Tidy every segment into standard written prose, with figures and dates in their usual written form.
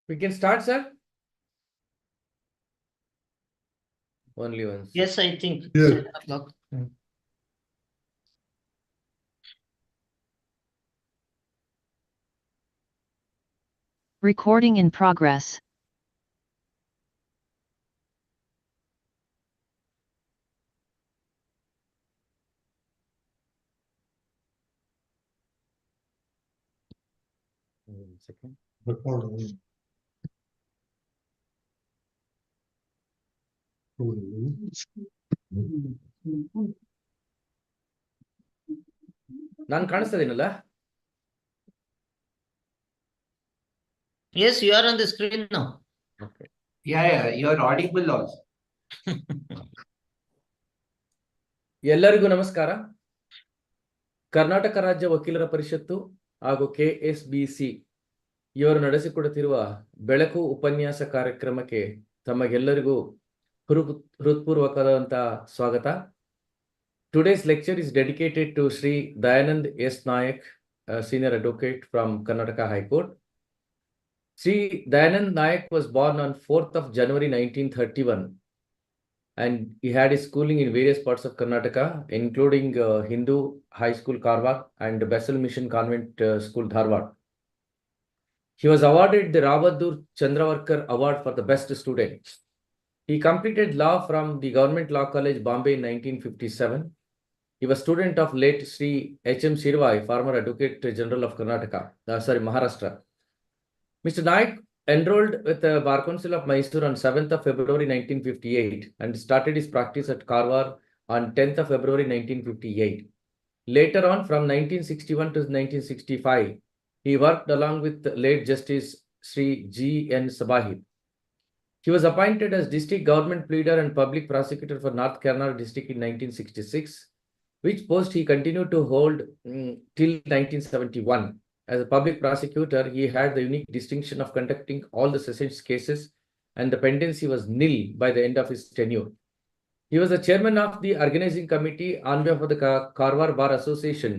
We can start, sir. Only once. Yes, I think. Yes. 7 o'clock. Recording in progress. One second. Recording. ನಾನು ಕಾಣಿಸ್ತದೇನಲ್ಲ? Yes, you are on the screen now. Okay. Yeah, you are audible also. ಎಲ್ಲರಿಗೂ ನಮಸ್ಕಾರ. ಕರ್ನಾಟಕ ರಾಜ್ಯ ವಕೀಲರ ಪರಿಷತ್ತು ಹಾಗೂ KSBC ಇವರು ನಡೆಸಿಕೊಡುತ್ತಿರುವ ಬೆಳಕು ಉಪನ್ಯಾಸ ಕಾರ್ಯಕ್ರಮಕ್ಕೆ ತಮಗೆಲ್ಲರಿಗೂ ಹೃತ್ಪೂರ್ವಕವಾದಂತಹ ಸ್ವಾಗತ. Today's lecture is dedicated to Sri Dayanand S. Nayak, senior advocate from Karnataka High Court. Sri Dayanand Nayak was born on 4th of January 1931 and he had his schooling in various parts of Karnataka, including Hindu High School Karwar and Bessel Mission Convent School Dharwad. He was awarded the Rabadur Chandravarkar Award for the best student. He completed law from the Government Law College, Bombay in 1957. He was student of late Sri H.M. Shirvai, former Advocate General of Maharashtra. Mr. Nayak enrolled with the Bar Council of Mysore on 7th of February 1958 and started his practice at Karwar on 10th of February 1958. Later on, from 1961 to 1965, he worked along with late Justice Sri G.N. Sabahi. He was appointed as District Government Pleader and Public Prosecutor for North Karnataka District in 1966, which post he continued to hold till 1971. As a public prosecutor, he had the unique distinction of conducting all the sessions cases, and the pendency was nil by the end of his tenure. He was the chairman of the organizing committee on behalf of the Karwar Bar Association,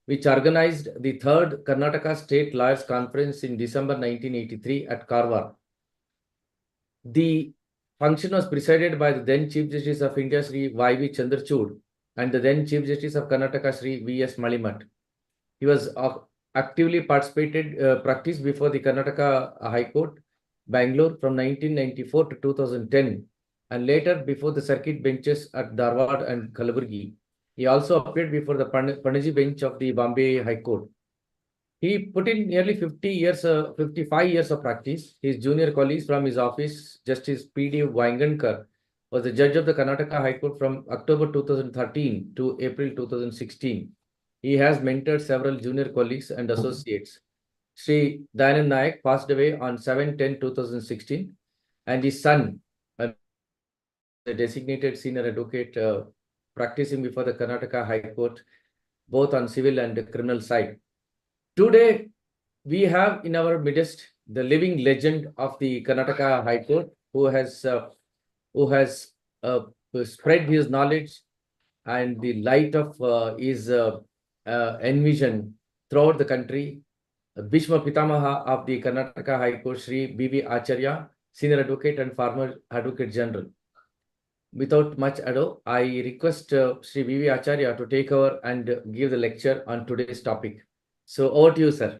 which organized the 3rd Karnataka State Lawyers Conference in December 1983 at Karwar. The function was presided by the then Chief Justice of India, Sri Y.V. Chandrachud, and the then Chief Justice of Karnataka, Sri V.S. Malimat. He was actively practiced before the Karnataka High Court, Bangalore from 1994 to 2010, and later before the circuit benches at Dharwad and Kalaburgi. He also appeared before the Panaji bench of the Bombay High Court. He put in nearly 55 years of practice. His junior colleagues from his office, Justice P.D. Wangankar, was the judge of the Karnataka High Court from October 2013 to April 2016. He has mentored several junior colleagues and associates. Sri Dayanand Nayak passed away on 7/10/2016, and his son, the designated senior advocate, practicing before the Karnataka High Court, both on civil and criminal side. Today, we have in our midst the living legend of the Karnataka High Court, who has spread his knowledge and the light of his envision throughout the country. Bhishma Pitamaha of the Karnataka High Court, Sri B.V.Acharya, senior advocate and former Advocate General. Without much ado, I request Sri B.V.Acharya to take over and give the lecture on today's topic. So over to you, sir.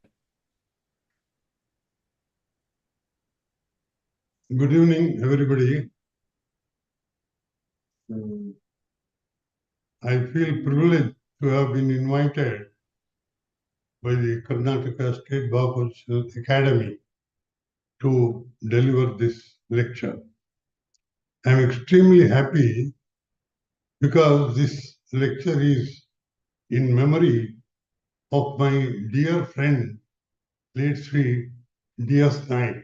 Good evening, everybody. I feel privileged to have been invited by the Karnataka State Bar Academy to deliver this lecture. I am extremely happy because this lecture is in memory of my dear friend, late Sri D.S. Naik,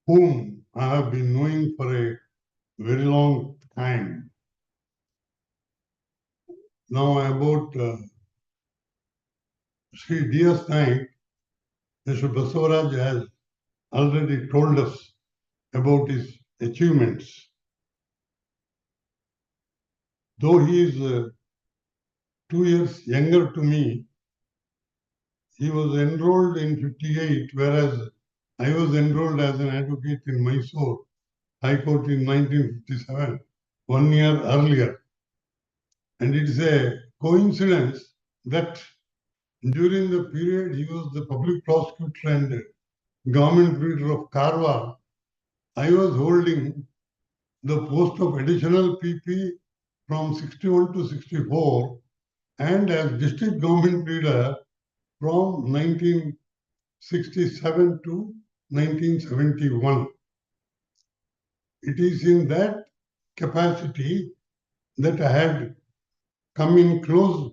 whom I have been knowing for a very long time. Now about Sri D.S. Naik, Mr. Basavaraj has already told us about his achievements. Though he is 2 years younger to me, he was enrolled in 58, whereas I was enrolled as an advocate in Mysore High Court in 1957, 1 year earlier. And it is a coincidence that during the period he was the public prosecutor and government leader of Karwar, I was holding the post of additional PP from 61 to 64 and as district government leader from 1967 to 1971. It is in that capacity that I had come in close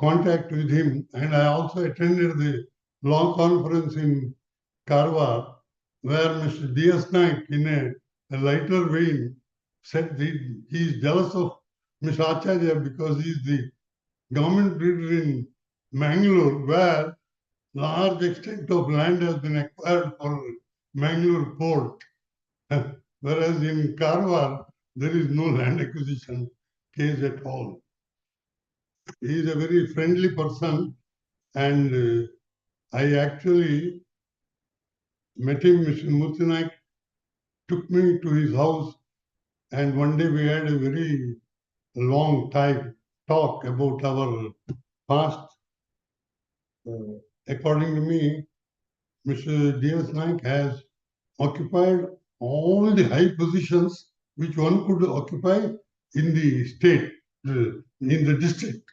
contact with him, and I also attended the law conference in Karwar, where Mr. D.S. Naik, in a lighter vein, said that he is jealous of Mr. Acharya because he is the government leader in Mangalore, where large extent of land has been acquired for Mangalore port. Whereas in Karwar, there is no land acquisition case at all. He is a very friendly person, and I actually met him. Mr. Murthy Naik took me to his house, and one day we had a very long time talk about our past. According to me, Mr. D.S. Naik has occupied all the high positions which one could occupy in the state, in the district.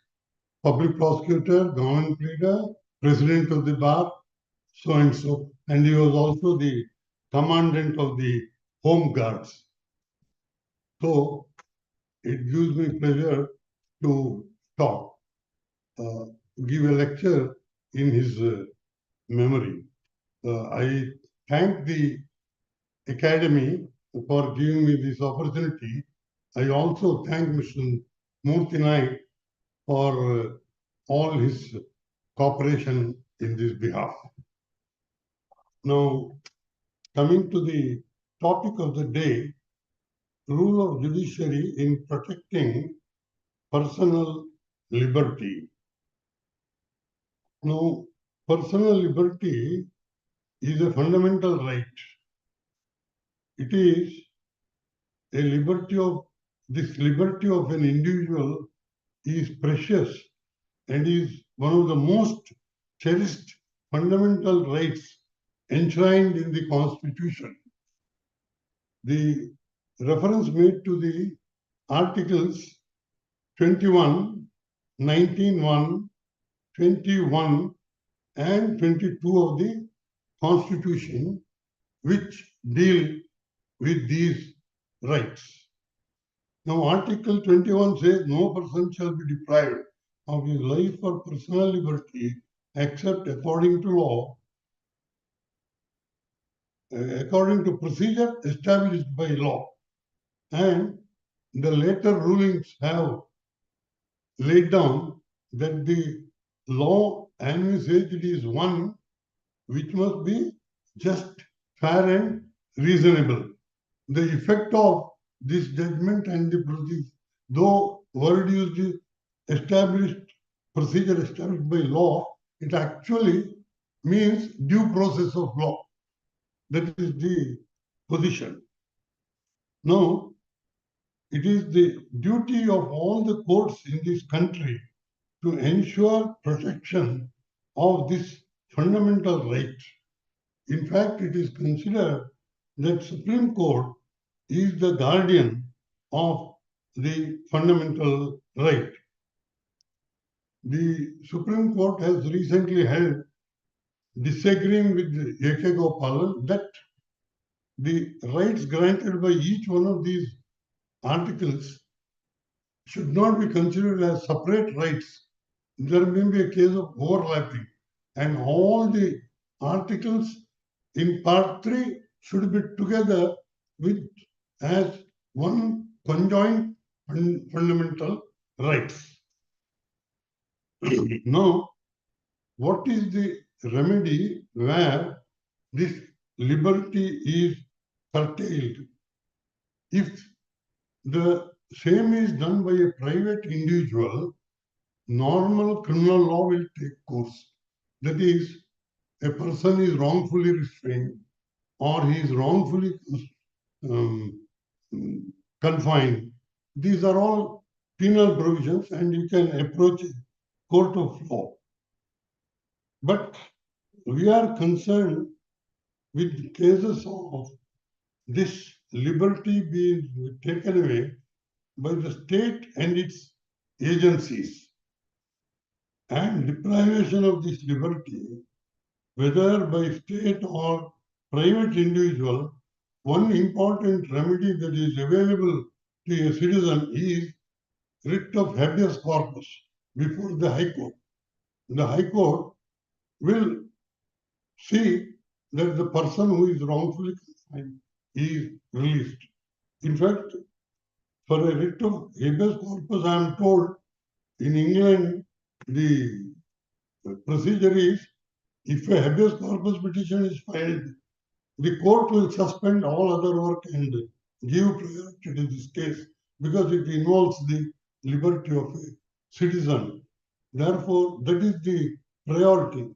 Public prosecutor, government leader, president of the bar, so and so. And he was also the commandant of the home guards. So it gives me pleasure to talk, give a lecture in his memory. I thank the Academy for giving me this opportunity. I also thank Mr. Murthy Naik for all his cooperation in this behalf. Now, coming to the topic of the day, role of judiciary in protecting personal liberty. Now, personal liberty is a fundamental right. It is a liberty of, this liberty of an individual is precious and is one of the most cherished fundamental rights enshrined in the Constitution. The reference made to the Articles 21, 19.1, 21, and 22 of the Constitution, which deal with these rights. Now, Article 21 says no person shall be deprived of his life or personal liberty except according to law, according to procedure established by law. And the later rulings have laid down that the law envisaged is one which must be just, fair, and reasonable. The effect of this judgment and the procedure, though word used is established, procedure established by law, it actually means due process of law. That is the position. Now, it is the duty of all the courts in this country to ensure protection of this fundamental right. In fact, it is considered that Supreme Court is the guardian of the fundamental right. The Supreme Court has recently held, disagreeing with A.K. Gopalan, that the rights granted by each one of these articles should not be considered as separate rights. There may be a case of overlapping, and all the articles in part 3 should be together with as one conjoined fundamental rights. Now, what is the remedy where this liberty is curtailed? If the same is done by a private individual, normal criminal law will take course. That is, a person is wrongfully restrained or he is wrongfully um, confined. These are all penal provisions and you can approach a court of law. But we are concerned with cases of this liberty being taken away by the state and its agencies, and deprivation of this liberty, whether by state or private individual. One important remedy that is available to a citizen is writ of habeas corpus before the High Court. The High Court will see that the person who is wrongfully confined is released. In fact, for a writ of habeas corpus, I am told in England the procedure is, if a habeas corpus petition is filed, the court will suspend all other work and give priority to this case because it involves the liberty of a citizen. Therefore, that is the priority.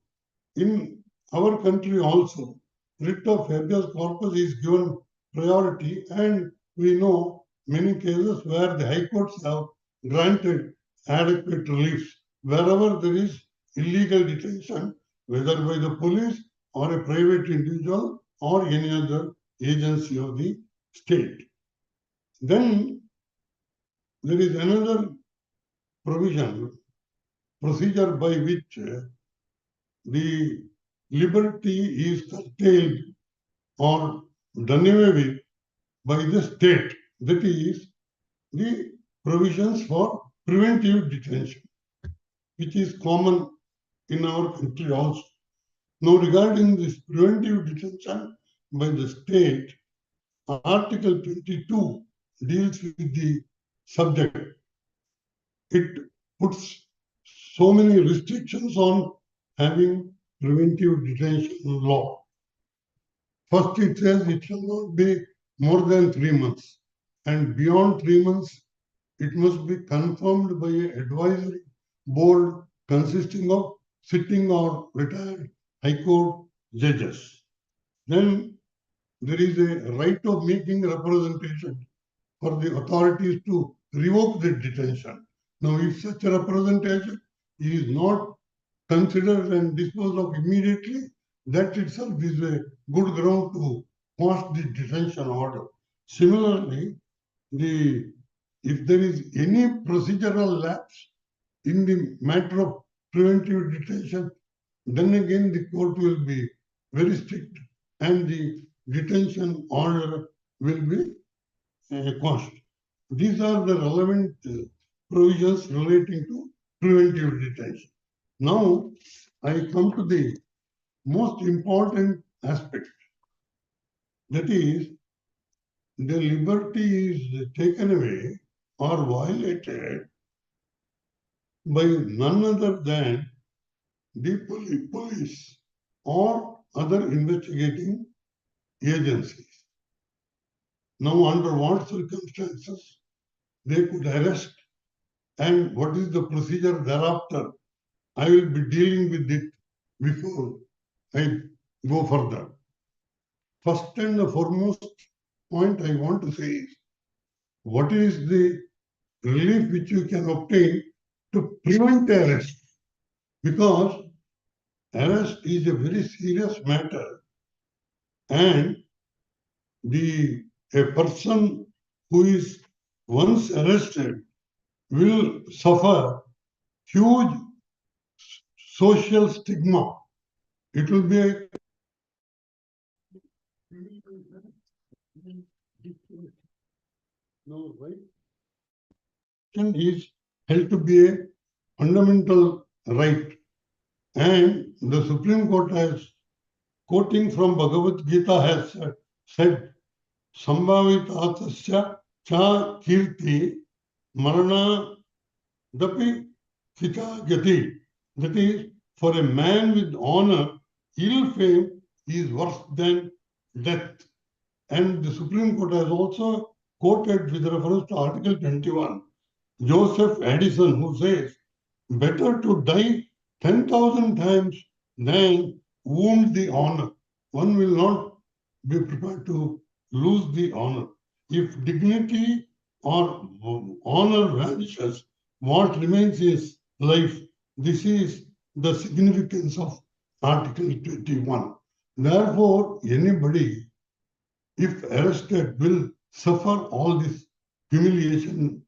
In our country also, writ of habeas corpus is given priority, and we know many cases where the high courts have granted adequate relief wherever there is illegal detention, whether by the police or a private individual or any other agency of the state. Then there is another procedure by which the liberty is curtailed or done away with by the state. That is the provisions for preventive detention, which is common in our country also. Now, regarding this preventive detention by the state, Article 22 deals with the subject. It puts so many restrictions on having preventive detention law. First, it says it shall not be more than 3 months, and beyond 3 months, it must be confirmed by an advisory board consisting of sitting or retired High Court judges. Then there is a right of making representation for the authorities to revoke the detention. Now, if such a representation is not considered and disposed of immediately, that itself is a good ground to quash the detention order. Similarly, if there is any procedural lapse in the matter of preventive detention, then again the court will be very strict and the detention order will be quashed. These are the relevant provisions relating to preventive detention. Now, I come to the most important aspect. That is, the liberty is taken away or violated by none other than the police or other investigating agencies. Now, under what circumstances they could arrest and what is the procedure thereafter, I will be dealing with it before I go further. First and the foremost point I want to say is, what is the relief which you can obtain to prevent arrest? Because arrest is a very serious matter, and a person who is once arrested will suffer huge social stigma. It will be a no, right? protection is held to be a fundamental right. And the Supreme Court has, quoting from Bhagavad Gita, has said, Sambhavitasya cha kirti marana dapi kita gati. That is, for a man with honor, ill fame is worse than death. And the Supreme Court has also quoted with reference to Article 21, Joseph Addison, who says, better to die 10,000 times than wound the honor. One will not be prepared to lose the honor. If dignity or honor vanishes, what remains is life. This is the significance of Article 21. Therefore, anybody, if arrested, will suffer all this humiliation.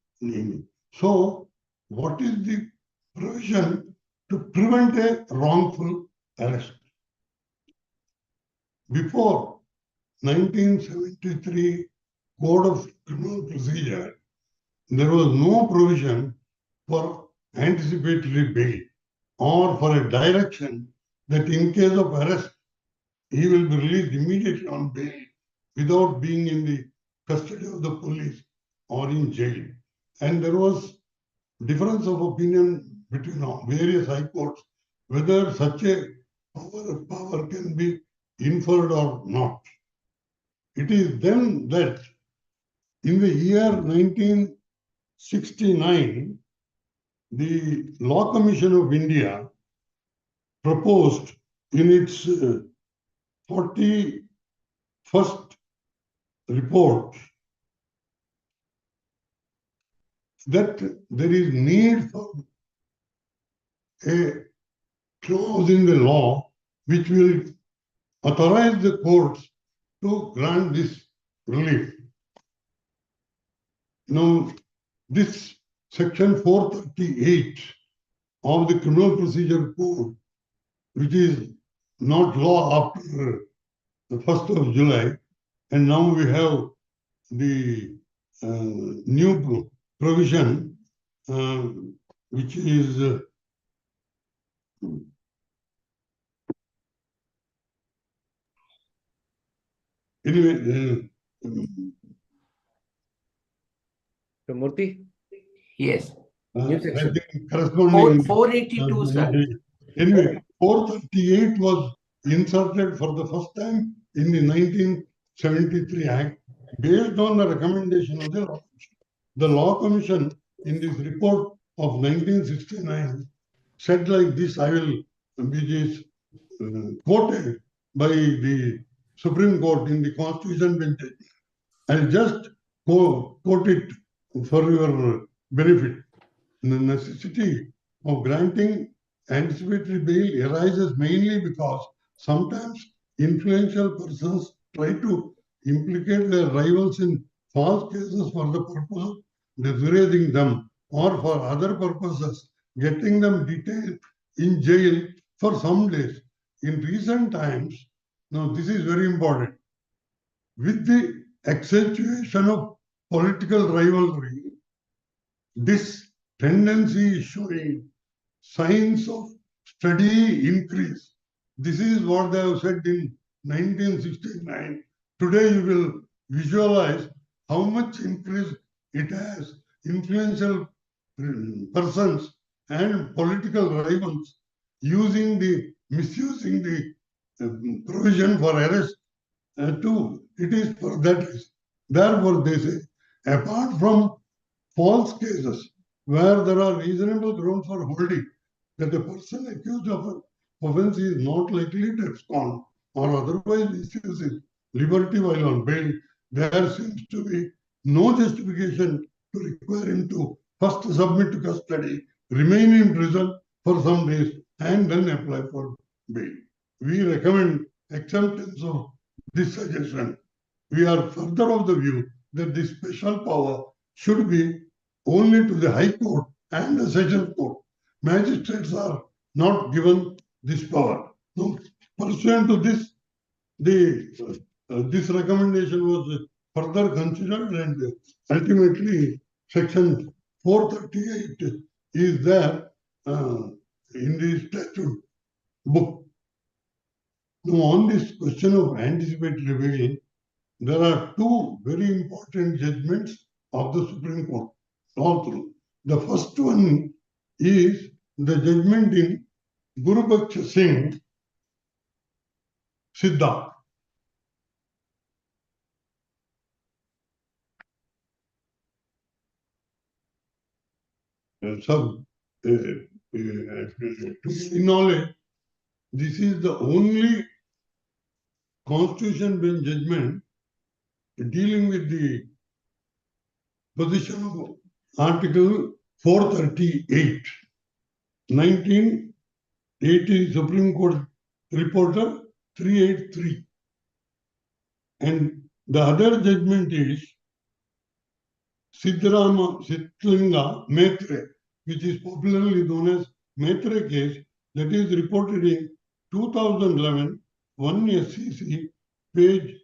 So, what is the provision to prevent a wrongful arrest? Before 1973 Code of Criminal Procedure, there was no provision for anticipatory bail or for a direction that in case of arrest, he will be released immediately on bail without being in the custody of the police or in jail. And there was difference of opinion between various high courts whether such a power can be inferred or not. It is then that in the year 1969, the Law Commission of India proposed in its 41st report that there is need for a clause in the law which will authorize the courts to grant this relief. Now, this section 438 of the Criminal Procedure Code, which is not law after the 1st of July, and now we have the new provision, which is anyway. So Murthy, Yes. new I section. think corresponding. 482, sir. Anyway, 438 was inserted for the first time in the 1973 Act based on the recommendation of the Law Commission. The Law Commission in this report of 1969 said like this, which is quoted by the Supreme Court in the Constitution bench. I'll just quote it for your benefit. The necessity of granting anticipatory bail arises mainly because sometimes influential persons try to implicate their rivals in false cases for the purpose of dissuading them or for other purposes, getting them detained in jail for some days. In recent times, now this is very important, with the accentuation of political rivalry, this tendency is showing signs of steady increase. This is what they have said in 1969. Today you will visualize how much increase it has. Influential persons and political rivals misusing the provision for arrest it is for that reason. Therefore, they say, apart from false cases where there are reasonable grounds for holding that a person accused of an offense is not likely to abscond or otherwise misuse his liberty while on bail, there seems to be no justification to require him to first submit to custody, remain in prison for some days, and then apply for bail. We recommend acceptance of this suggestion. We are further of the view that this special power should be only to the High Court and the Session Court. Magistrates are not given this power. Now, pursuant to this, this recommendation was further considered and ultimately Section 438 is there in the statute book. Now, on this question of anticipatory bail, there are two very important judgments of the Supreme Court all through. The first one is the judgment in Gurubaksha Singh Siddha. To my knowledge, this is the only Constitution bench judgment dealing with the position of Article 438, 1980 Supreme Court Reporter 383. And the other judgment is Siddhalinga Maitre, which is popularly known as Maitre case, that is reported in 2011, 1 SCC, page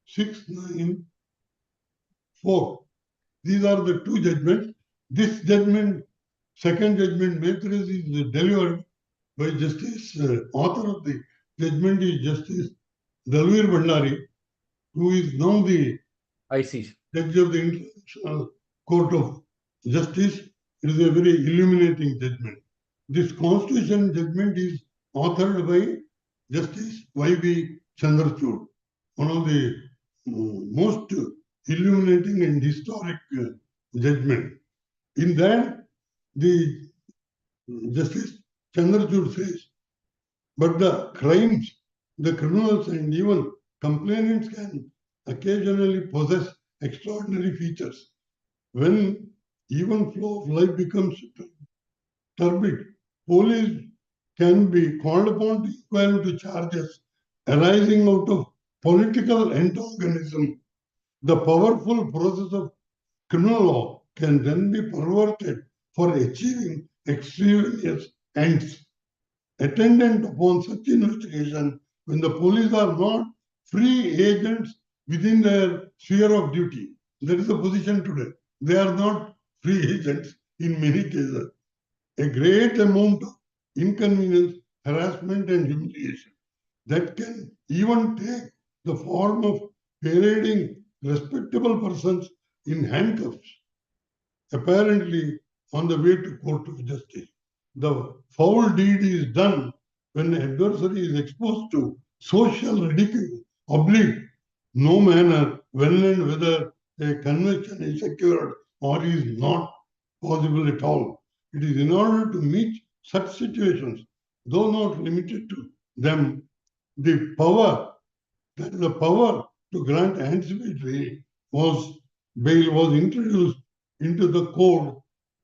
694. These are the two judgments. This judgment, second judgment, Maitre, is delivered by Justice, author of the judgment is Justice Dalvir Bhandari, who is now the IC. Judge of the International Court of Justice. It is a very illuminating judgment. This Constitution judgment is authored by Justice B.V.Acharya, one of the most illuminating and historic judgment. In that, the Justice Chandrachud says, but the crimes, the criminals and even complainants can occasionally possess extraordinary features. When even flow of life becomes turbid, police can be called upon to inquire into charges arising out of political antagonism. The powerful process of criminal law can then be perverted for achieving extraneous ends. Attendant upon such investigation, when the police are not free agents within their sphere of duty. That is the position today. They are not free agents in many cases. A great amount of inconvenience, harassment, and humiliation that can even take the form of parading respectable persons in handcuffs, apparently on the way to court of justice. The foul deed is done when the adversary is exposed to social ridicule, oblique, no manner when and whether a conviction is secured or is not possible at all. It is in order to meet such situations, though not limited to them, the power to grant anticipatory bail was introduced into the code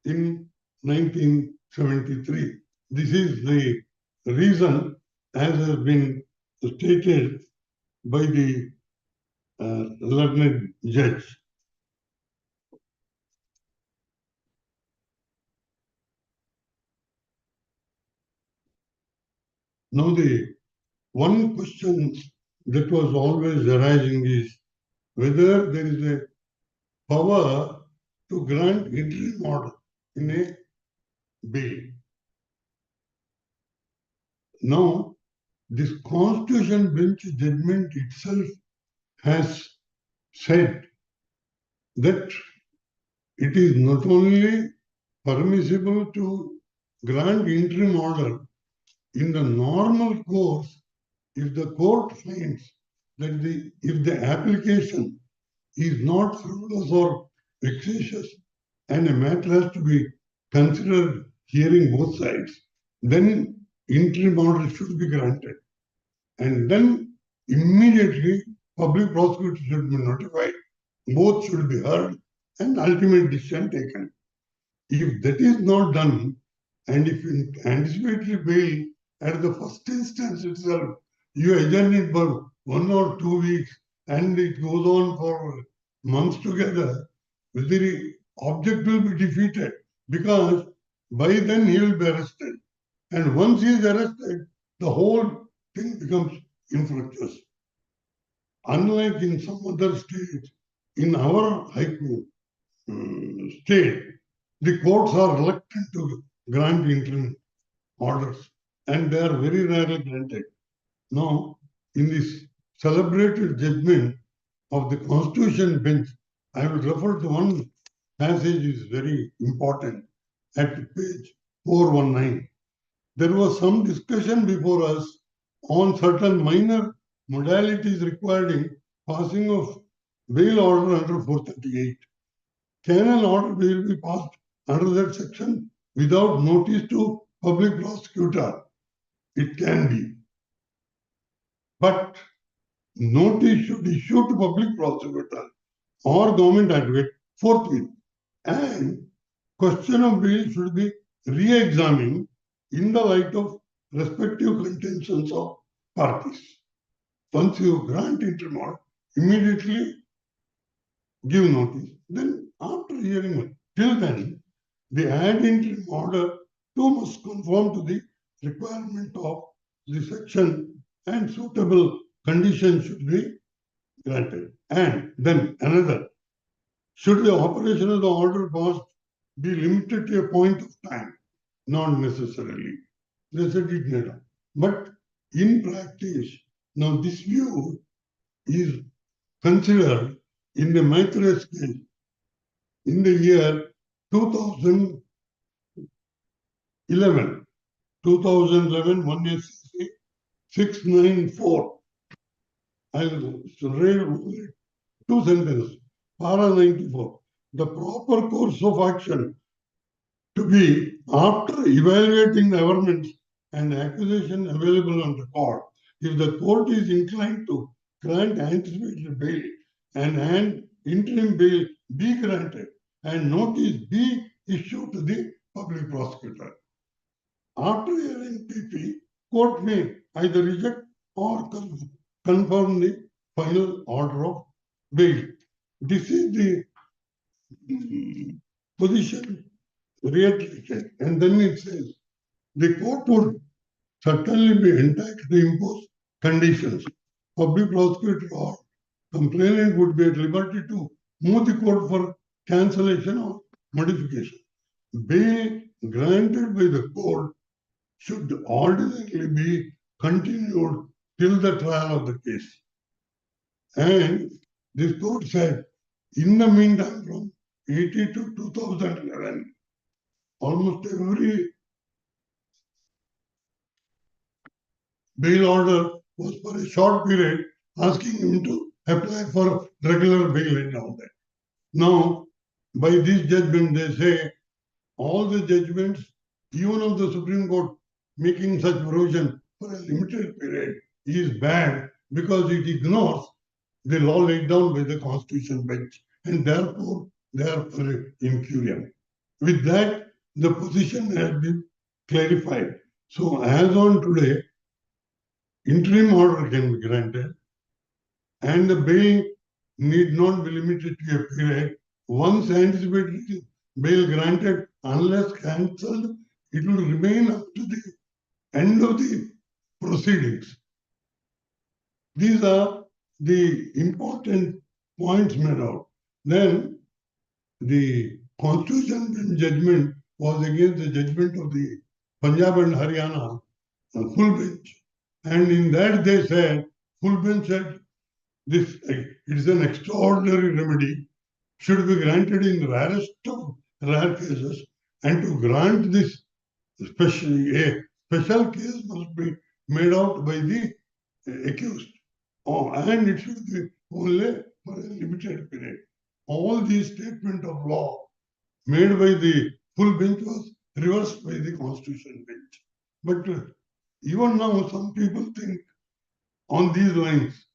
in 1973. This is the reason, as has been stated by the learned judge. Now, the one question that was always arising is whether there is a power to grant interim order in a bail. Now, this Constitution bench judgment itself has said that it is not only permissible to grant interim order in the normal course if the court finds that if the application is not frivolous or vexatious and a matter has to be considered hearing both sides, then interim order should be granted. And then immediately public prosecutor should be notified. Both should be heard and ultimate decision taken. If that is not done, and if in anticipatory bail at the first instance itself, you adjourn it for 1 or 2 weeks and it goes on for months together, the object will be defeated because by then he will be arrested. And once he is arrested, the whole thing becomes infructuous. Unlike in some other states, in our High Court state, the courts are reluctant to grant interim orders, and they are very rarely granted. Now, in this celebrated judgment of the Constitution bench, I will refer to one passage is very important at page 419. There was some discussion before us on certain minor modalities requiring passing of bail order under 438. Can an order will be passed under that section without notice to public prosecutor? It can be. But notice should issue to public prosecutor or government advocate forthwith. And question of bail should be re-examined in the light of respective contentions of parties. Once you grant interim order, immediately give notice. Then after hearing one, till then, the ad interim order too must conform to the requirement of the section and suitable conditions should be granted. And then another, should the operation of the order passed be limited to a point of time? Not necessarily. They said it later. But in practice, now this view is considered in the Maitreya's case in the year 2011, 1 SCC 694. I'll read two sentences. Para 94. The proper course of action to be after evaluating the evidence and accusation available on record. If the court is inclined to grant anticipatory bail and an interim bail be granted and notice be issued to the public prosecutor. After hearing PP, court may either reject or confirm the final order of bail. This is the position reiterated, and then it says the court would certainly be entitled to impose conditions. Public prosecutor or complainant would be at liberty to move the court for cancellation or modification. Bail granted by the court should ordinarily be continued till the trial of the case. And this court said, in the meantime, from 80 to 2011, almost every bail order was for a short period, asking him to apply for regular bail and all that. Now, by this judgment, they say all the judgments, even of the Supreme Court, making such provision for a limited period is bad because it ignores the law laid down by the Constitution bench, and therefore they are for incurium. With that, the position has been clarified. So, as on today, interim order can be granted, and the bail need not be limited to a period. Once anticipated bail granted, unless cancelled, it will remain up to the end of the proceedings. These are the important points made out. Then the Constitution judgment was against the judgment of the Punjab and Haryana full bench. And in that they said, full bench said, this it is an extraordinary remedy, should be granted in the rarest of rare cases, and to grant this special case must be made out by the accused. And it should be only for a limited period. All these statements of law made by the full bench was reversed by the Constitution bench. But even now, some people think on these lines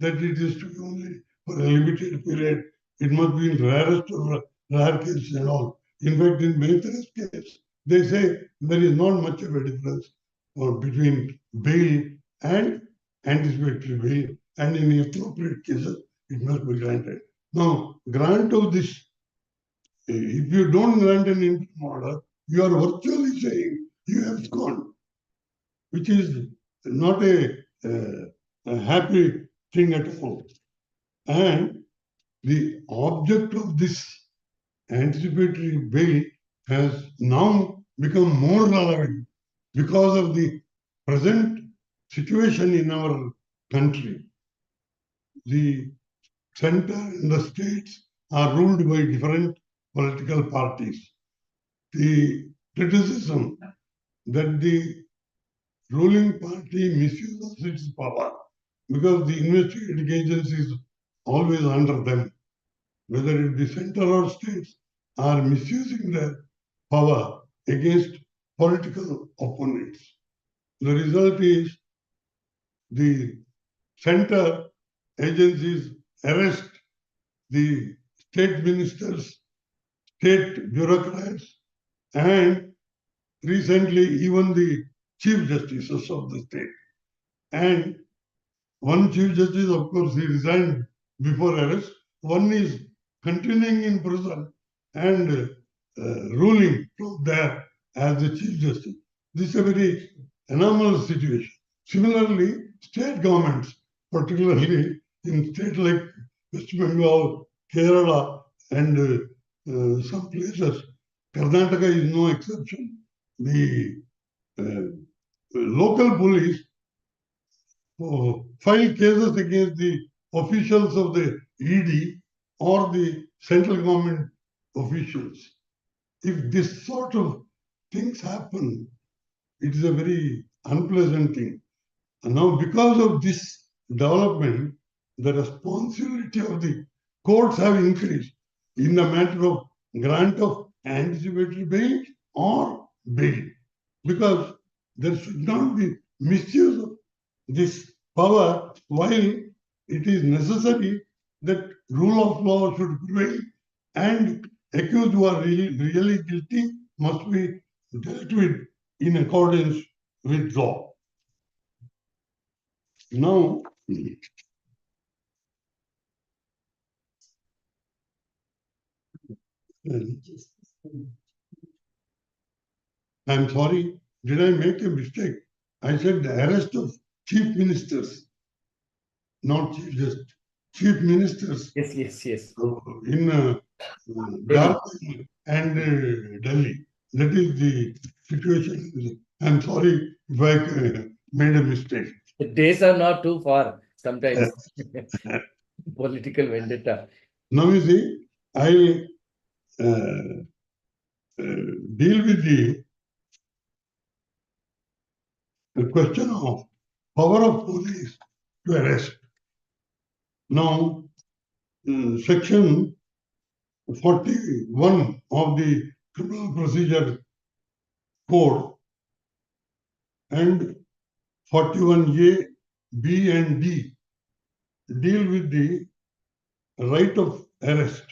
that it is to be only for a limited period. It must be in rarest of rare cases and all. In fact, in Maitreya's case, they say there is not much of a difference between bail and anticipatory bail, and in appropriate cases, it must be granted. Now, grant of this, if you don't grant an interim order, you are virtually saying you have gone, which is not a happy thing at all. And the object of this anticipatory bail has now become more relevant because of the present situation in our country. The center and the states are ruled by different political parties. The criticism that the ruling party misuses its power because the investigating agency is always under them, whether it be center or states, are misusing their power against political opponents. The result is the center agencies arrest the state ministers, state bureaucrats, and recently even the chief justices of the state. And one chief justice, of course, he resigned before arrest. One is continuing in prison and ruling from there as the chief justice. This is a very anomalous situation. Similarly, state governments, particularly in states like West Bengal, Kerala, and some places, Karnataka is no exception. The local police file cases against the officials of the ED or the central government officials. If this sort of things happen, it is a very unpleasant thing. And now, because of this development, the responsibility of the courts have increased in the matter of grant of anticipatory bail or bail, because there should not be misuse of this power while it is necessary that rule of law should prevail and accused who are really guilty must be dealt with in accordance with law. Now, I'm sorry, did I make a mistake? I said the arrest of chief ministers, not chief justice, chief ministers Yes. in Jharkhand and Delhi. That is the situation. I'm sorry if I made a mistake. The days are not too far sometimes. Political vendetta. Now you see, I deal with the question of power of police to arrest. Now, section 41 of the Criminal Procedure Code and 41A, B and D deal with the right of arrest.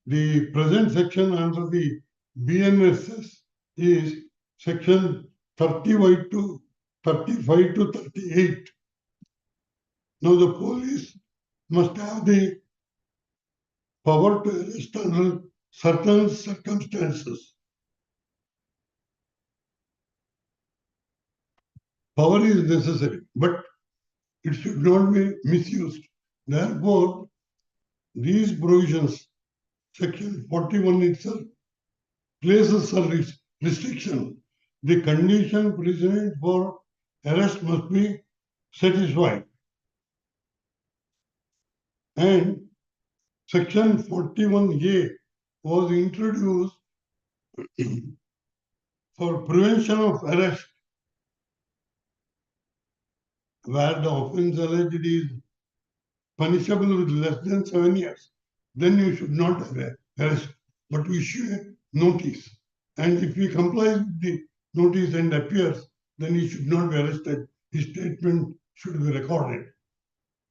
The present section under the BNSS is section 35 to 38. Now the police must have the power to arrest under certain circumstances. Power is necessary, but it should not be misused. Therefore, these provisions, section 41 itself, places a restriction. The condition precedent for arrest must be satisfied. And section 41A was introduced for prevention of arrest, where the offense alleged is punishable with less than 7 years. Then you should not arrest, but issue a notice. And if he complies with the notice and appears, then he should not be arrested. His statement should be recorded.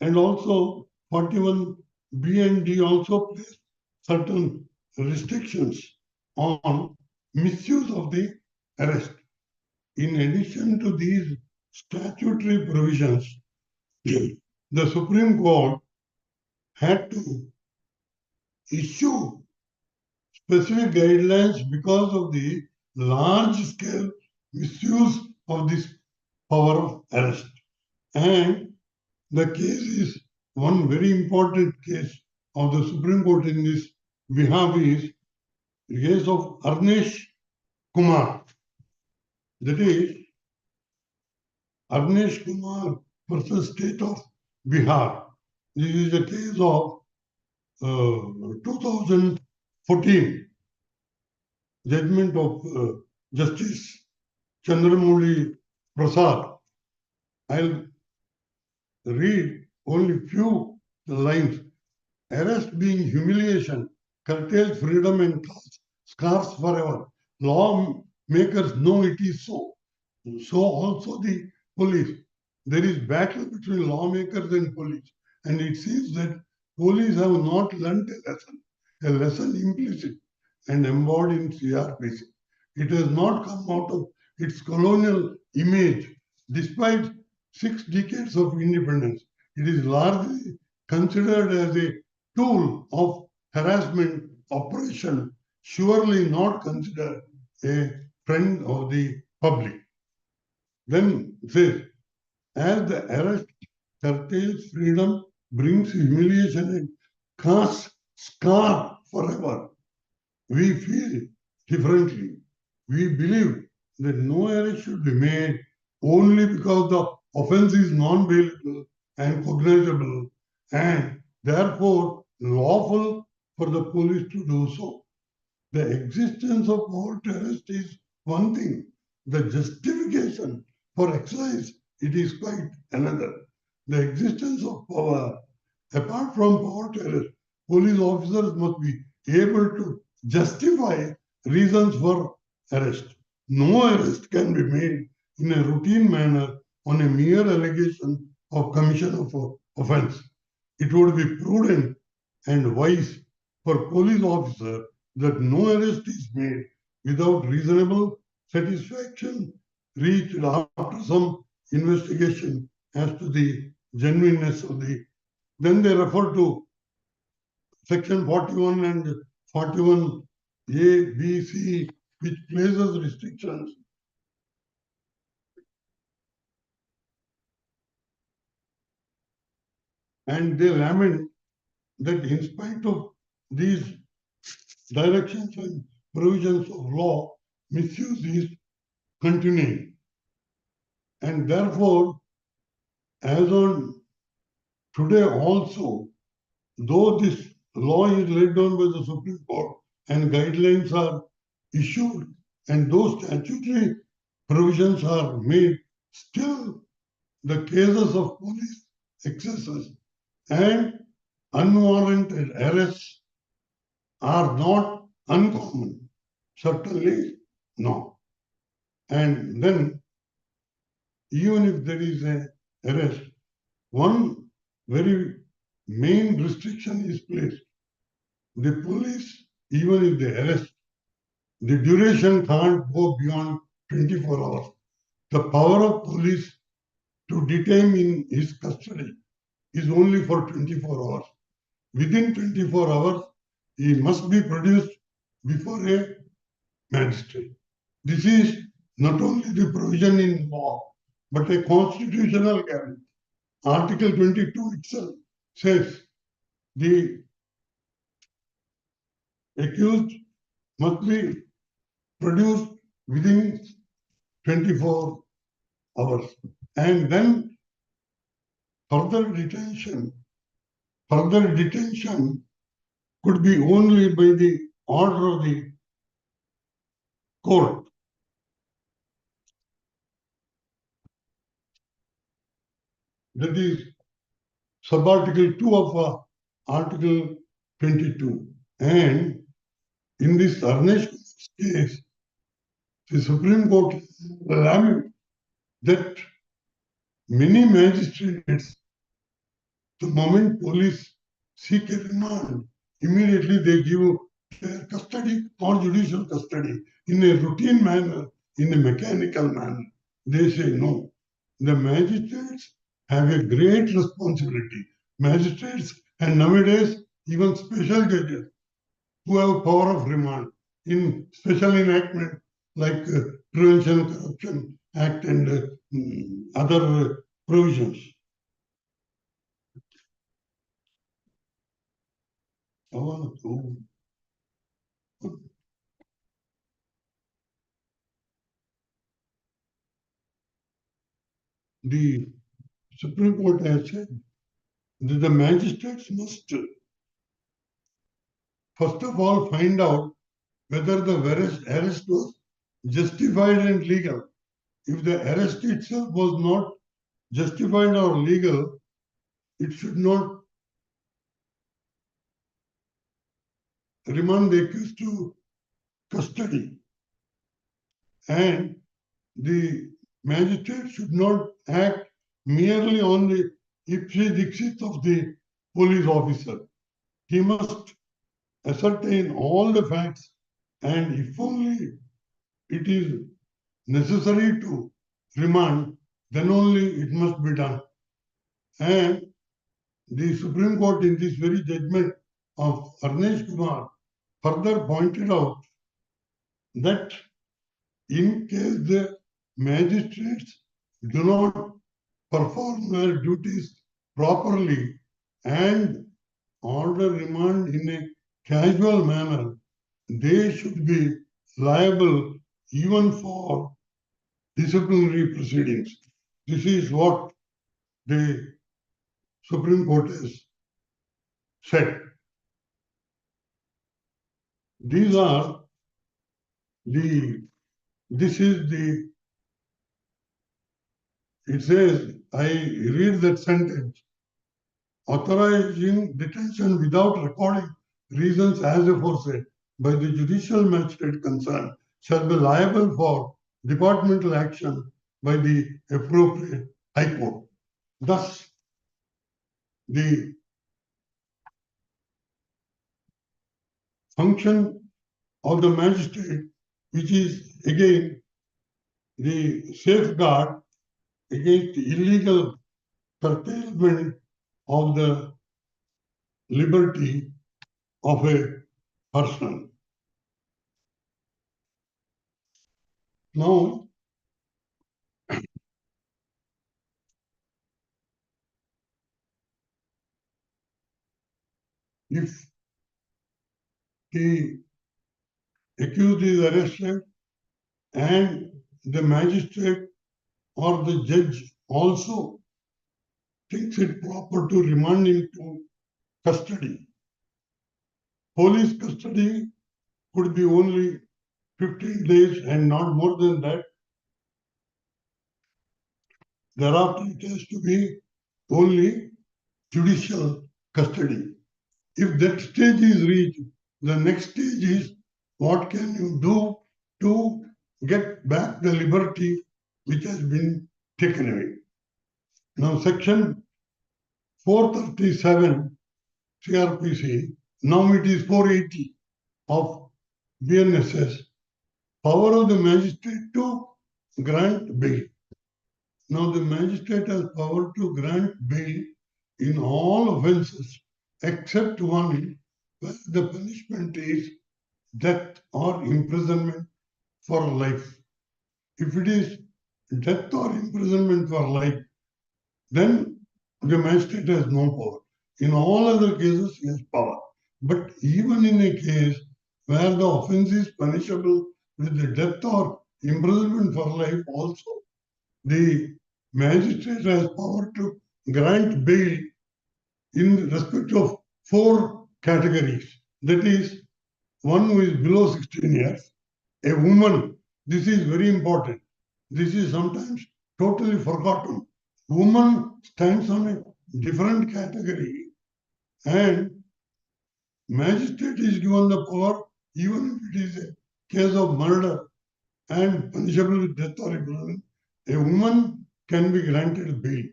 And also 41B and D also place certain restrictions on misuse of the arrest. In addition to these statutory provisions, the Supreme Court had to issue specific guidelines because of the large-scale misuse of this power of arrest. And the case is one very important case of the Supreme Court in this we have is the case of Arnesh Kumar. That is Arnesh Kumar versus State of Bihar. This is a case of 2014 judgment of Justice Chandramouli Prasad. I'll read only few lines. Arrest being humiliation, curtails freedom and scars forever. Lawmakers know it is so. So also the police. There is battle between lawmakers and police. And it seems that police have not learnt a lesson implicit and embodied in CRPC. It has not come out of its colonial image. Despite 6 decades of independence, it is largely considered as a tool of harassment operation, surely not considered a friend of the public. Then says, as the arrest curtails freedom, brings humiliation and casts scar forever, we feel differently. We believe that no arrest should be made only because the offense is non-bailable and cognizable and therefore lawful for the police to do so. The existence of power to arrest is one thing. The justification for exercise, it is quite another. The existence of power, apart from power to arrest, police officers must be able to justify reasons for arrest. No arrest can be made in a routine manner on a mere allegation of commission of offense. It would be prudent and wise for police officer that no arrest is made without reasonable satisfaction reached after some investigation as to the genuineness of the. Then they refer to section 41 and 41A, B, C, which places restrictions. And they lament that in spite of these directions and provisions of law, misuse is continuing. And therefore, as on today also, though this law is laid down by the Supreme Court and guidelines are issued and those statutory provisions are made, still the cases of police excesses and unwarranted arrests are not uncommon. Certainly no. And then, even if there is an arrest, one very main restriction is placed. The police, even if they arrest, the duration can't go beyond 24 hours. The power of police to detain in his custody is only for 24 hours. Within 24 hours, he must be produced before a magistrate. This is not only the provision in law, but a constitutional guarantee. Article 22 itself says the accused must be produced within 24 hours. And then further detention could be only by the order of the court. That is sub-article 2 of Article 22. And in this Arnesh case, the Supreme Court lamented that many magistrates, the moment police seek a remand, immediately they give their custody or judicial custody in a routine manner, in a mechanical manner. They say no. The magistrates have a great responsibility. Magistrates and nowadays even special judges who have power of remand in special enactment like Prevention Corruption Act and other provisions. the Supreme Court has said that the magistrates must first of all find out whether the arrest was justified and legal. If the arrest itself was not justified or legal, it should not remand the accused to custody. And the magistrate should not act merely on the ipse dixit of the police officer. He must ascertain all the facts, and if only it is necessary to remand, then only it must be done. And the Supreme Court in this very judgment of Arnesh Kumar further pointed out that in case the magistrates do not perform their duties properly and order remand in a casual manner, they should be liable even for disciplinary proceedings. This is what the Supreme Court has said. These are this is the, it says, I read that sentence, authorizing detention without recording reasons as aforesaid by the judicial magistrate concerned shall be liable for departmental action by the appropriate High Court. Thus, the function of the magistrate, which is again the safeguard against illegal curtailment of the liberty of a person. Now, if the accused is arrested and the magistrate or the judge also thinks it proper to remand him to custody, police custody could be only 15 days and not more than that. Thereafter, it has to be only judicial custody. If that stage is reached, the next stage is what can you do to get back the liberty which has been taken away. Now, section 437 CRPC, now it is 480 of BNSS, power of the magistrate to grant bail. Now, the magistrate has power to grant bail in all offences except one where the punishment is death or imprisonment for life. If it is death or imprisonment for life, then the magistrate has no power. In all other cases, he has power. But even in a case where the offence is punishable with the death or imprisonment for life also, the magistrate has power to grant bail in respect of 4 categories. That is, one who is below 16 years, a woman. This is very important. This is sometimes totally forgotten. Woman stands on a different category, and magistrate is given the power even if it is a case of murder and punishable with death or imprisonment. A woman can be granted bail.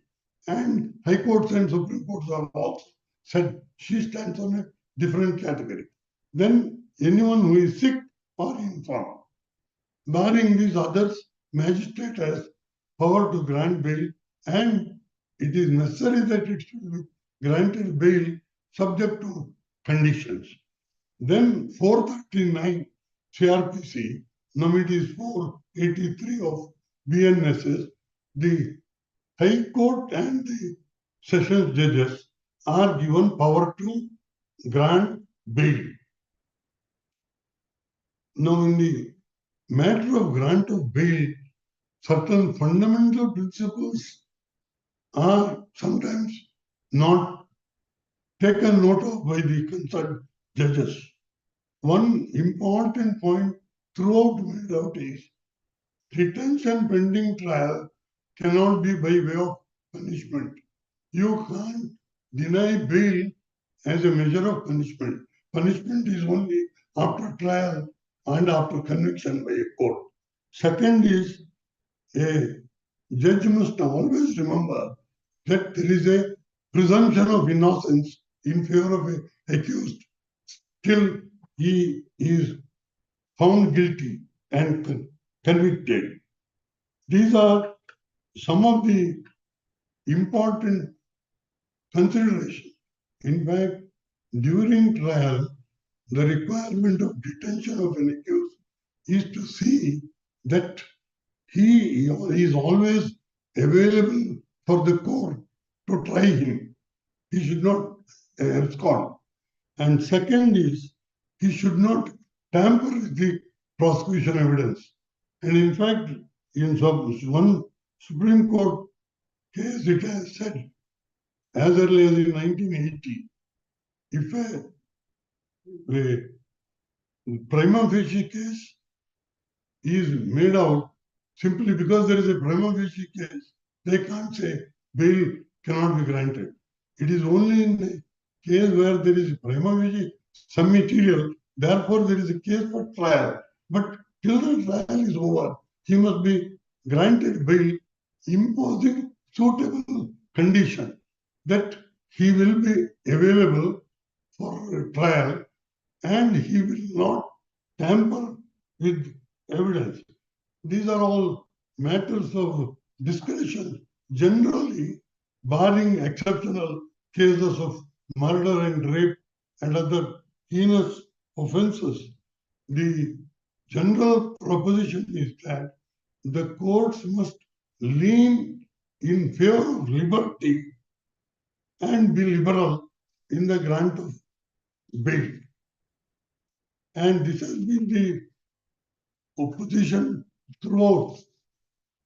And High Courts and Supreme Courts have also said she stands on a different category. Then anyone who is sick or infirm. Barring these others, magistrate has power to grant bail, and it is necessary that it should be granted bail subject to conditions. Then 439 CRPC, now it is 483 of BNSS, the High Court and the Sessions judges are given power to grant bail. Now, in the matter of grant of bail, certain fundamental principles are sometimes not taken note of by the concerned judges. One important point throughout made out is detention pending trial cannot be by way of punishment. You can't deny bail as a measure of punishment. Punishment is only after trial and after conviction by a court. Second is, a judge must always remember that there is a presumption of innocence in favor of an accused till he is found guilty and convicted. These are some of the important considerations. In fact, during trial, the requirement of detention of an accused is to see that he is always available for the court to try him. He should not abscond. And second is, he should not tamper with the prosecution evidence. And in fact, in one Supreme Court case, it has said, as early as in 1980, if a prima facie case is made out simply because there is a prima facie case, they can't say bail cannot be granted. It is only in the case where there is prima facie some material, therefore there is a case for trial. But till the trial is over, he must be granted bail, imposing suitable condition that he will be available for trial and he will not tamper with evidence. These are all matters of discretion, generally barring exceptional cases of murder and rape and other heinous offences. The general proposition is that the courts must lean in favor of liberty and be liberal in the grant of bail. And this has been the opposition throughout.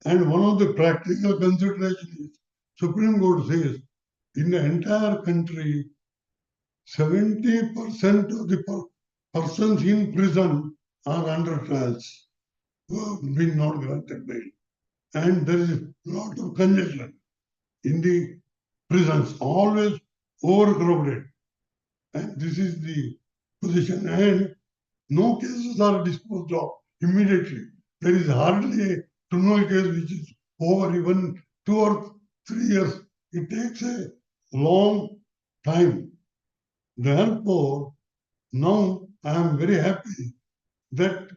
And one of the practical considerations is, Supreme Court says, in the entire country, 70% of the persons in prison are under trials who have been not granted bail. And there is a lot of congestion in the prisons, always overcrowded. And this is the position. And no cases are disposed of immediately. There is hardly a criminal case which is over even 2 or 3 years. It takes a long time. Therefore, now I am very happy that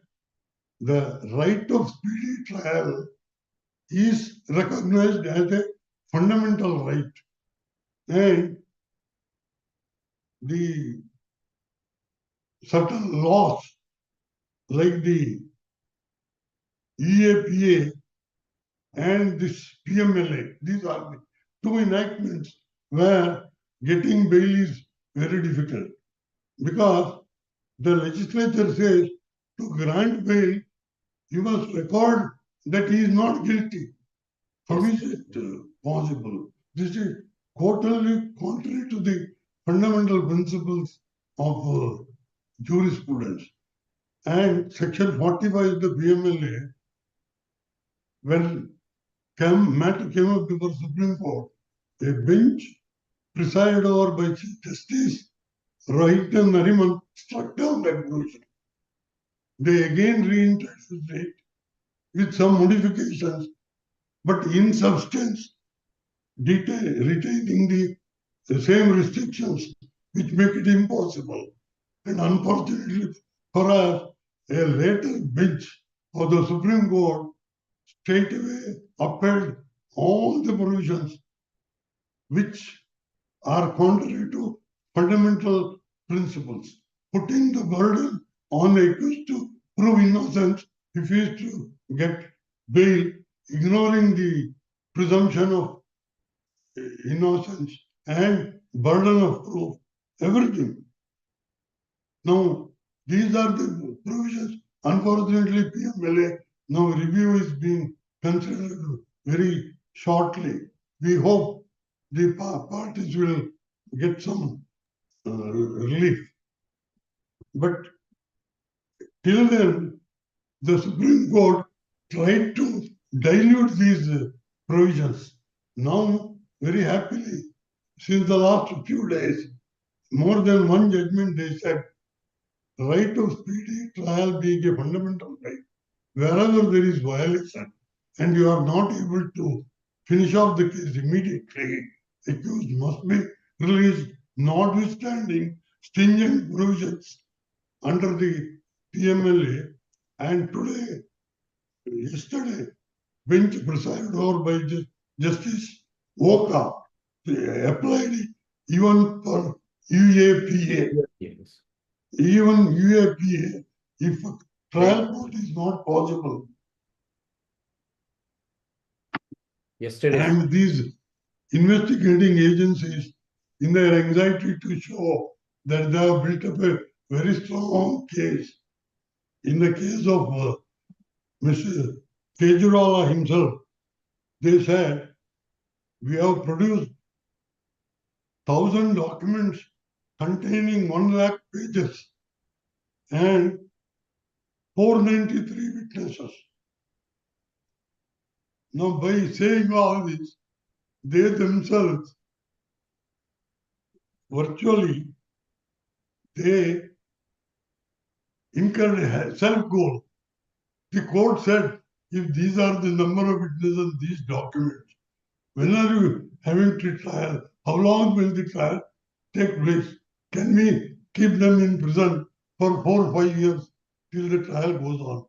the right of speedy trial is recognized as a fundamental right. And the certain laws like the EAPA and this PMLA, these are the two enactments where getting bail is very difficult, because the legislature says to grant bail, you must record that he is not guilty. How is it possible? This is totally contrary to the fundamental principles of jurisprudence. And Section 45 of the PMLA, when matter came up before Supreme Court, a bench presided over by Chief Justice Rohit and Nariman struck down that provision. They again reintroduced it with some modifications, but in substance, retaining the same restrictions which make it impossible. And unfortunately, perhaps a later bench of the Supreme Court straightaway upheld all the provisions which are contrary to fundamental principles, putting the burden on the accused to prove innocence if he is to get bail, ignoring the presumption of innocence and burden of proof, everything. Now, these are the provisions. Unfortunately, PMLA now review is being considered very shortly. We hope the parties will get some relief. But till then, the Supreme Court tried to dilute these provisions. Now, very happily, since the last few days, more than one judgment they said, right of speedy trial being a fundamental right. Wherever there is violation and you are not able to finish off the case immediately, accused must be released, notwithstanding stringent provisions under the PMLA. And today, yesterday, bench presided over by Justice Oka applied it even for UAPA. Yes. Even UAPA, if a trial court is not possible, Yesterday. and these investigating agencies, in their anxiety to show that they have built up a very strong case, in the case of Mr. Kejriwal himself, they said, we have produced 1,000 documents containing 1 lakh pages and 493 witnesses. Now, by saying all this, they themselves virtually they incurred self-goal. The court said, if these are the number of witnesses, these documents, when are you having the trial? How long will the trial take place? Can we keep them in prison for 4 or 5 years till the trial goes on?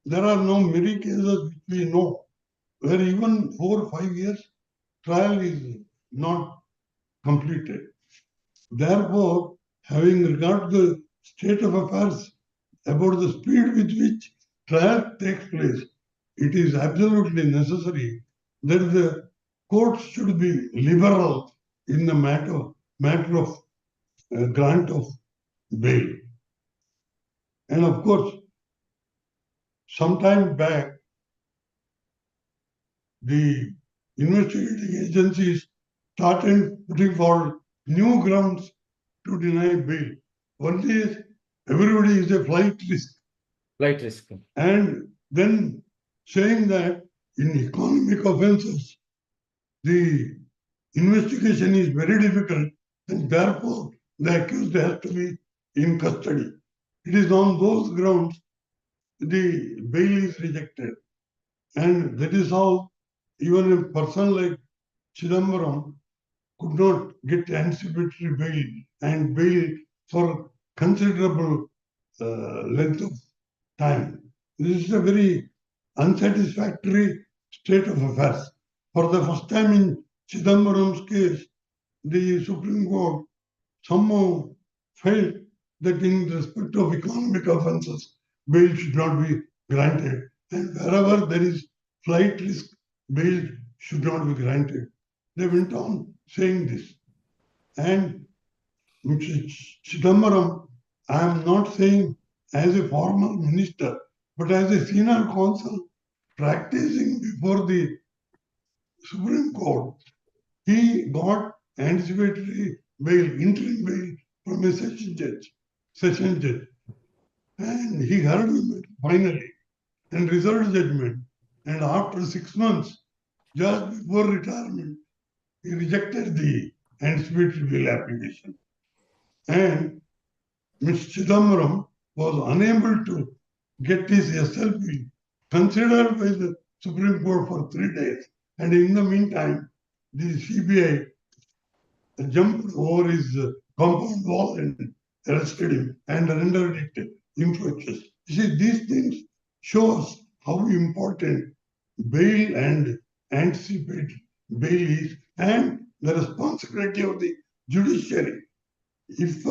There are now many cases which we know where even 4 or 5 years trial is not completed. Therefore, having regard to the state of affairs about the speed with which trial takes place, it is absolutely necessary that the courts should be liberal in the matter of grant of bail. And of course, sometime back, the investigating agencies started putting forward new grounds to deny bail. One is everybody is a flight risk. Flight risk. And then saying that in economic offences, the investigation is very difficult and therefore the accused has to be in custody. It is on those grounds the bail is rejected. And that is how even a person like Chidambaram could not get anticipatory bail and bail for considerable length of time. This is a very unsatisfactory state of affairs. For the first time in Chidambaram's case, the Supreme Court somehow felt that in respect of economic offences, bail should not be granted. And wherever there is flight risk, bail should not be granted. They went on saying this. And Mr. Chidambaram, I am not saying as a former minister, but as a senior counsel practicing before the Supreme Court, he got anticipatory bail, interim bail from a session judge. And he heard him finally and reserved judgment. And after 6 months, just before retirement, he rejected the anticipatory bail application. And Mr. Chidambaram was unable to get his SLP considered by the Supreme Court for 3 days. And in the meantime, the CBI jumped over his compound wall and arrested him and rendered it infructuous. You see, these things show us how important bail and anticipatory bail is and the responsibility of the judiciary. If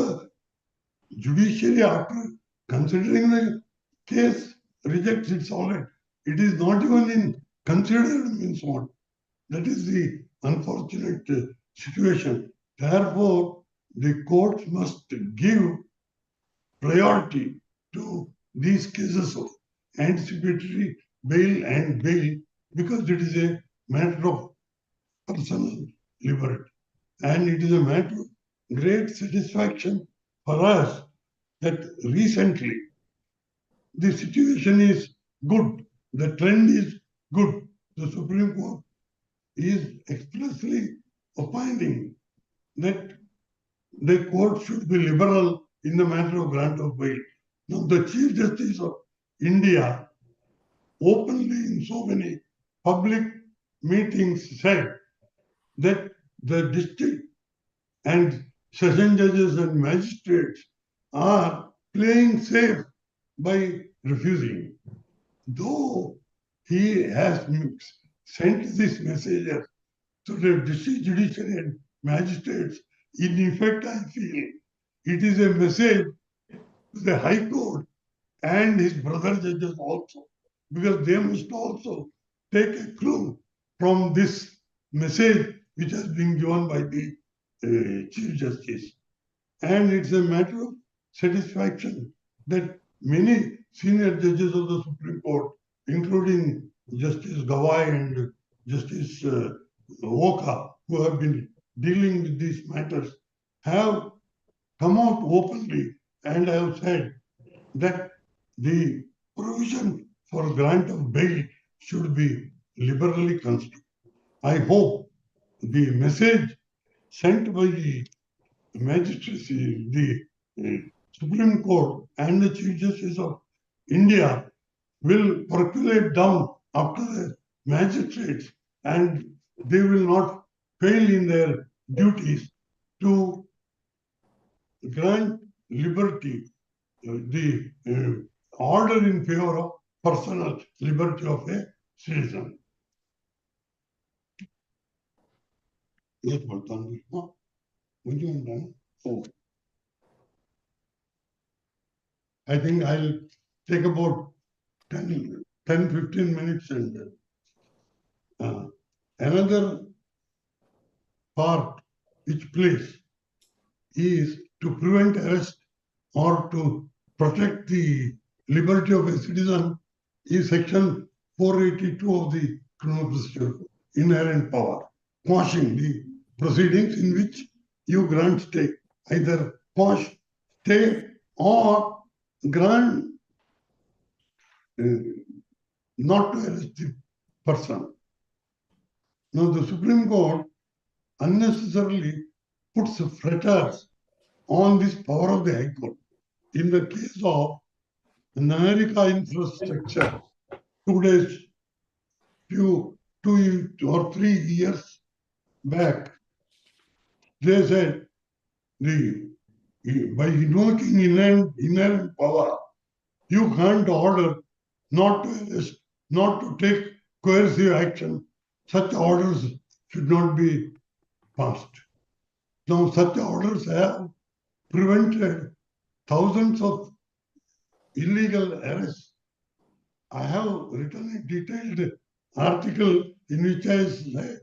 judiciary, after considering the case, rejects it solid, it is not even in considered means what. That is the unfortunate situation. Therefore, the courts must give priority to these cases of anticipatory bail and bail because it is a matter of personal liberty. And it is a matter of great satisfaction for us that recently the situation is good, the trend is good. The Supreme Court is expressly opining that the court should be liberal in the matter of grant of bail. Now, the Chief Justice of India openly in so many public meetings said that the district and session judges and magistrates are playing safe by refusing. Though he has sent this message to the district judiciary and magistrates, in effect, I feel it is a message to the High Court and his brother judges also, because they must also take a clue from this message which has been given by the Chief Justice. And it's a matter of satisfaction that many senior judges of the Supreme Court, including Justice Gawai and Justice Oka, who have been dealing with these matters, have come out openly and have said that the provision for grant of bail should be liberally construed. I hope the message sent by the magistracy, the Supreme Court and the Chief Justice of India will percolate down up to the magistrates, and they will not fail in their duties to grant liberty, the order in favor of personal liberty of a citizen. Yes, Bhartan. Oh, I think I'll take about 10, 15 minutes and another part which plays is to prevent arrest or to protect the liberty of a citizen is section 482 of the criminal procedure code, inherent power, quashing the proceedings in which you grant stay, either quash, stay, or grant not to arrest the person. Now the Supreme Court unnecessarily puts fetters on this power of the High Court. In the case of Narika infrastructure, 2 days, 2 or 3 years back, they said by invoking inherent power, you can't order not to arrest, not to take coercive action. Such orders should not be passed. Now, such orders have prevented thousands of illegal arrests. I have written a detailed article in which I say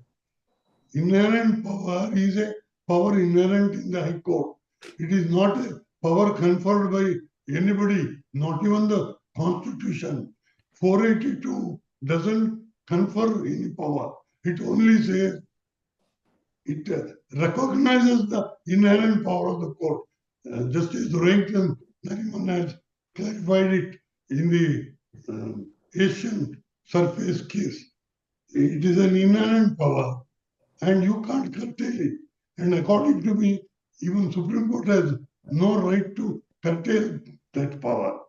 inherent power is a power inherent in the High Court. It is not a power conferred by anybody, not even the Constitution. 482 doesn't confer any power. It only says it recognizes the inherent power of the court. Justice Rohington Nariman has clarified it in the Asian surface case. It is an inherent power and you can't curtail it. And according to me, even Supreme Court has no right to curtail that power.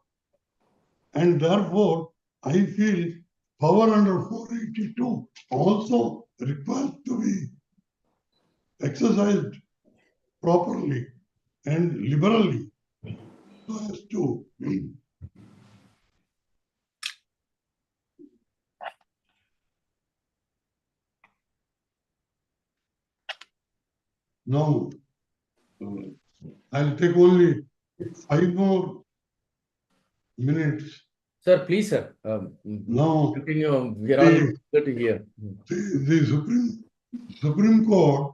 And therefore, I feel power under 482 also requires to be exercised properly and liberally so as to now I'll take only 5 more minutes. Sir, please, sir. Now, Continue. We are all good to hear. the Supreme Court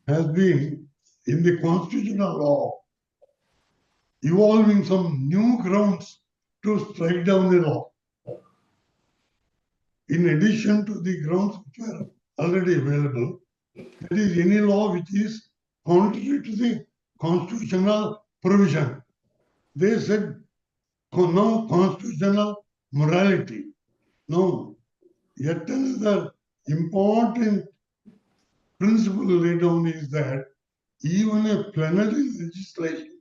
has been in the constitutional law evolving some new grounds to strike down the law. In addition to the grounds which were already available, That is any law which is contrary to the constitutional provision. They said no constitutional morality. Now, yet another important principle laid down is that even a plenary legislation,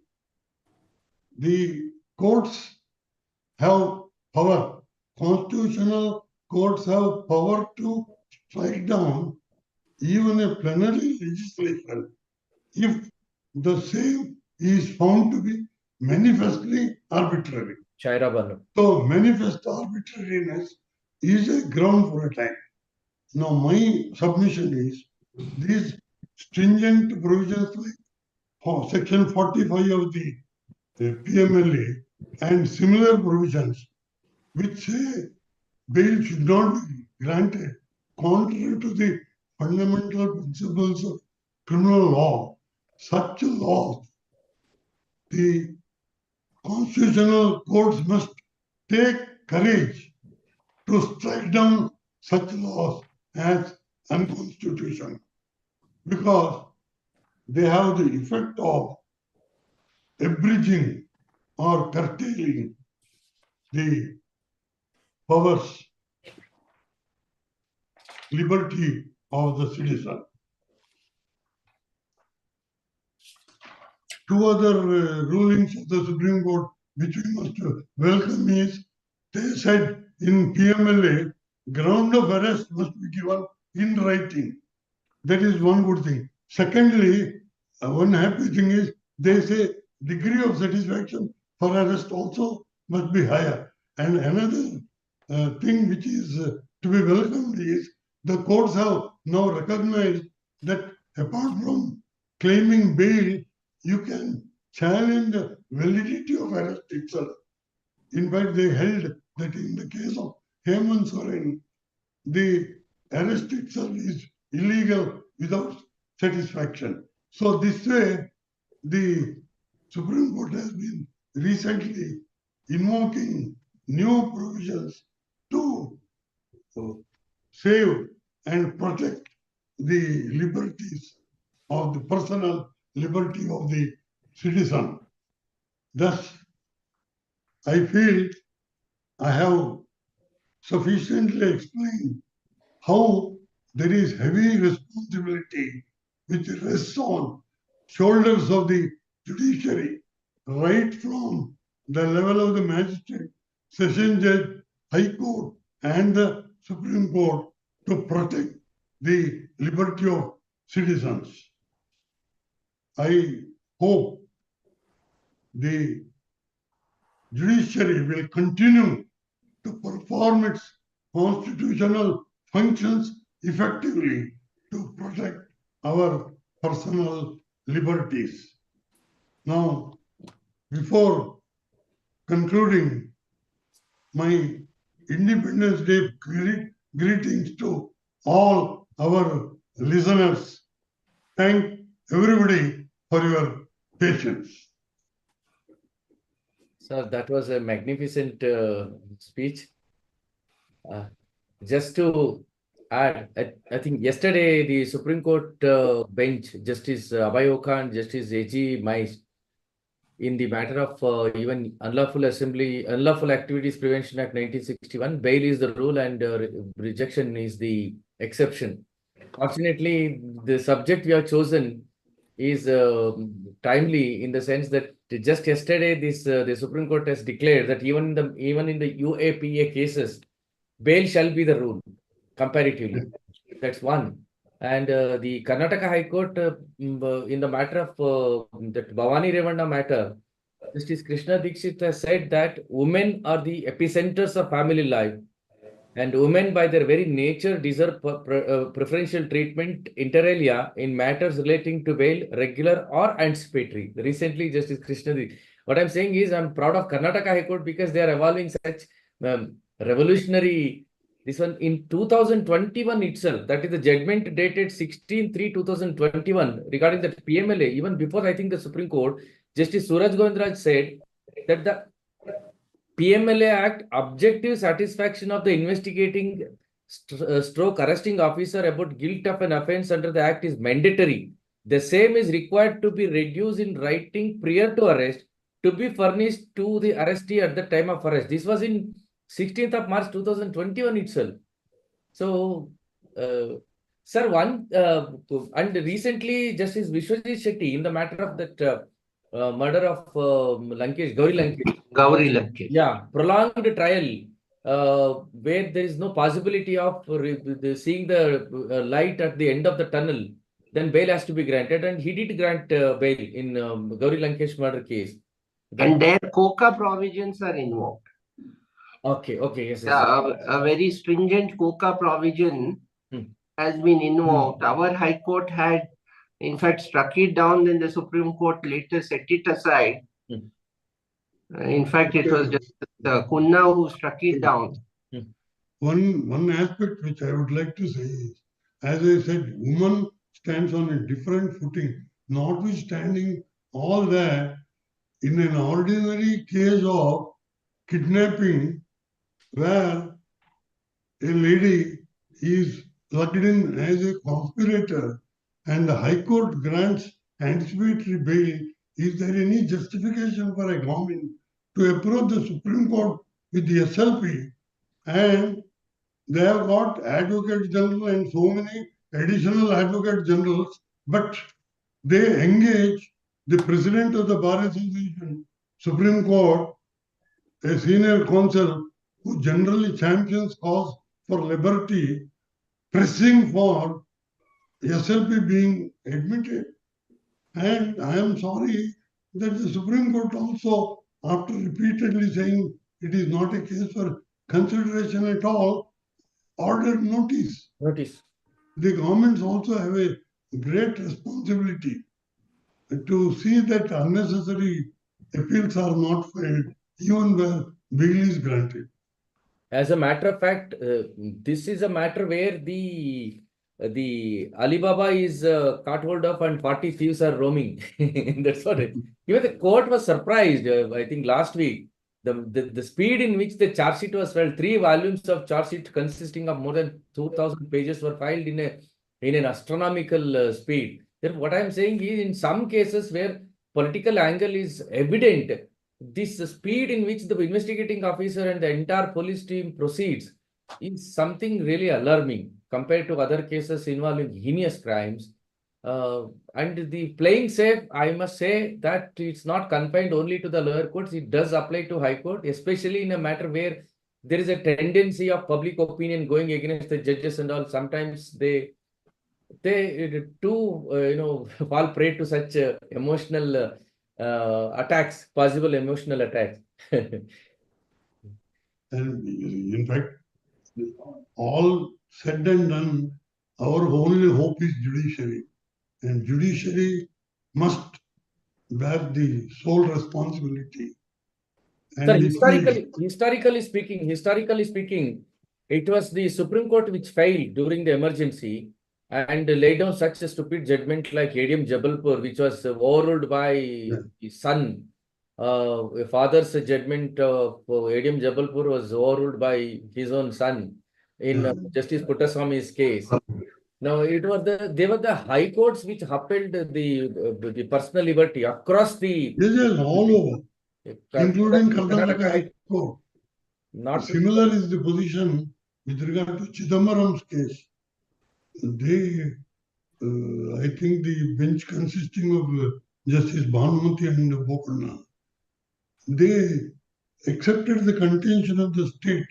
the courts have power. Constitutional courts have power to strike down even a plenary legislation if the same is found to be manifestly arbitrary. Shaira Banu. So manifest arbitrariness is a ground for attack. Now my submission is these stringent provisions like section 45 of the PMLA and similar provisions which say bail should not be granted contrary to the fundamental principles of criminal law. Such laws, the constitutional courts must take courage to strike down such laws as unconstitutional because they have the effect of abridging or curtailing the powers, liberty of the citizen. Two other rulings of the Supreme Court which we must welcome is they said in PMLA ground of arrest must be given in writing. That is one good thing. Secondly, one happy thing is they say degree of satisfaction for arrest also must be higher. And another thing which is to be welcomed is the courts have now recognized that apart from claiming bail, you can challenge the validity of arrest itself. In fact, they held that in the case of Hemant Soren, the arrest itself is illegal without satisfaction. So this way, the Supreme Court has been recently invoking new provisions to save and protect the liberties of the personal liberty of the citizen. Thus, I feel I have sufficiently explained how there is heavy responsibility which rests on shoulders of the judiciary, right from the level of the magistrate, session judge, high court, and the Supreme Court to protect the liberty of citizens. I hope the judiciary will continue to perform its constitutional functions effectively to protect our personal liberties. Now, before concluding, my Independence Day greetings to all our listeners. Thank everybody for your patience. Sir, that was a magnificent speech. Just to add, I think yesterday the Supreme Court bench, Justice Abhay and Justice A.G. Mais, in the matter of even unlawful activities prevention act 1961, bail is the rule and rejection is the exception. Fortunately, the subject we have chosen is timely in the sense that just yesterday this the Supreme Court has declared that even in the UAPA cases, bail shall be the rule comparatively. That's one. And the Karnataka High Court, in the matter of that Bhavani Revanda matter, Justice Krishna Dikshit has said that women are the epicenters of family life, and women by their very nature deserve preferential treatment inter alia in matters relating to bail, regular or anticipatory. Recently, Justice Krishna Dikshit. What I'm saying is I'm proud of Karnataka High Court because they are evolving such revolutionary. This one in 2021 itself, that is the judgment dated 16/3/2021 regarding the PMLA. Even before, I think the Supreme Court, Justice Suraj Govindraj said that the PMLA Act objective satisfaction of the investigating stroke arresting officer about guilt of an offence under the Act is mandatory. The same is required to be reduced in writing prior to arrest to be furnished to the arrestee at the time of arrest. This was in 16th of March 2021 itself. So, sir, and recently Justice Vishwajit Shetty in the matter of that murder of Gauri Lankesh. Gauri Lankesh. Yeah, prolonged trial where there is no possibility of seeing the light at the end of the tunnel, then bail has to be granted, and he did grant bail in Gauri Lankesh murder case. And there COCA provisions are invoked. Okay, yes. A very stringent COCA provision has been invoked. Our High Court had, in fact, struck it down, then the Supreme Court later set it aside. In fact, it was just Kunna who struck it down. One aspect which I would like to say is, as I said, woman stands on a different footing, notwithstanding all that. In an ordinary case of kidnapping, where a lady is plugged in as a conspirator and the High Court grants anticipatory bail, is there any justification for a government to approach the Supreme Court with the SLP? And they have got Advocate General and so many additional Advocate Generals, but they engage the President of the Bar Association, Supreme Court, a senior counsel who generally champions cause for liberty, pressing for SLP being admitted. And I am sorry that the Supreme Court also, after repeatedly saying it is not a case for consideration at all, ordered notice. The governments also have a great responsibility to see that unnecessary appeals are not filed, even where bail is granted. As a matter of fact, this is a matter where the Alibaba is caught hold of and 40 thieves are roaming. That's what it. Even the court was surprised. I think last week, the speed in which the charge sheet was filed, 3 volumes of charge sheet consisting of more than 2,000 pages were filed in an astronomical speed. Then what I am saying is, in some cases where political angle is evident, this speed in which the investigating officer and the entire police team proceeds is something really alarming compared to other cases involving heinous crimes. And the playing safe, I must say that it's not confined only to the lower courts. It does apply to High Court, especially in a matter where there is a tendency of public opinion going against the judges and all. Sometimes they too, fall prey to such emotional attacks, possible emotional attacks. And in fact, all said and done, our only hope is judiciary. And judiciary must bear the sole responsibility. And Sir, historically speaking, it was the Supreme Court which failed during the emergency and laid down such a stupid judgment like A.D.M. Jabalpur, which was overruled by his son. A father's judgment of A.D.M. Jabalpur was overruled by his own son in Justice Puttaswamy's case. Now, they were the high courts which upheld the personal liberty across the... Yes, all over, including Karnataka High Court. Similar is the position with regard to Chidambaram's case. I think the bench consisting of Justice Bhanumati and Bopanna, they accepted the contention of the state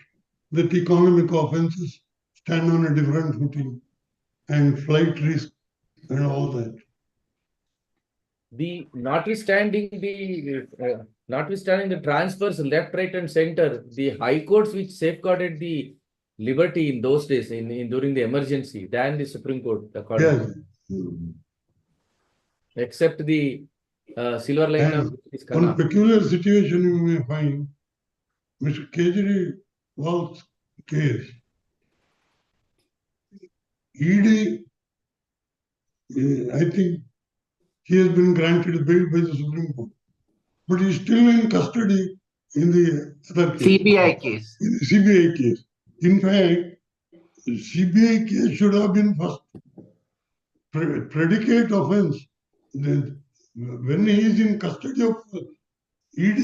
that economic offences stand on a different footing and flight risk and all that. Notwithstanding the transfers left, right, and center, the high courts which safeguarded the liberty in those days, during the emergency, than the Supreme Court, Yes. Except the silver line of one peculiar situation you may find, Mr. Kejriwal's case, ED, I think he has been granted bail by the Supreme Court, but he is still in custody in the other case. CBI case. In the CBI case. In fact, CBI case should have been first predicate offense. Then, when he is in custody of ED,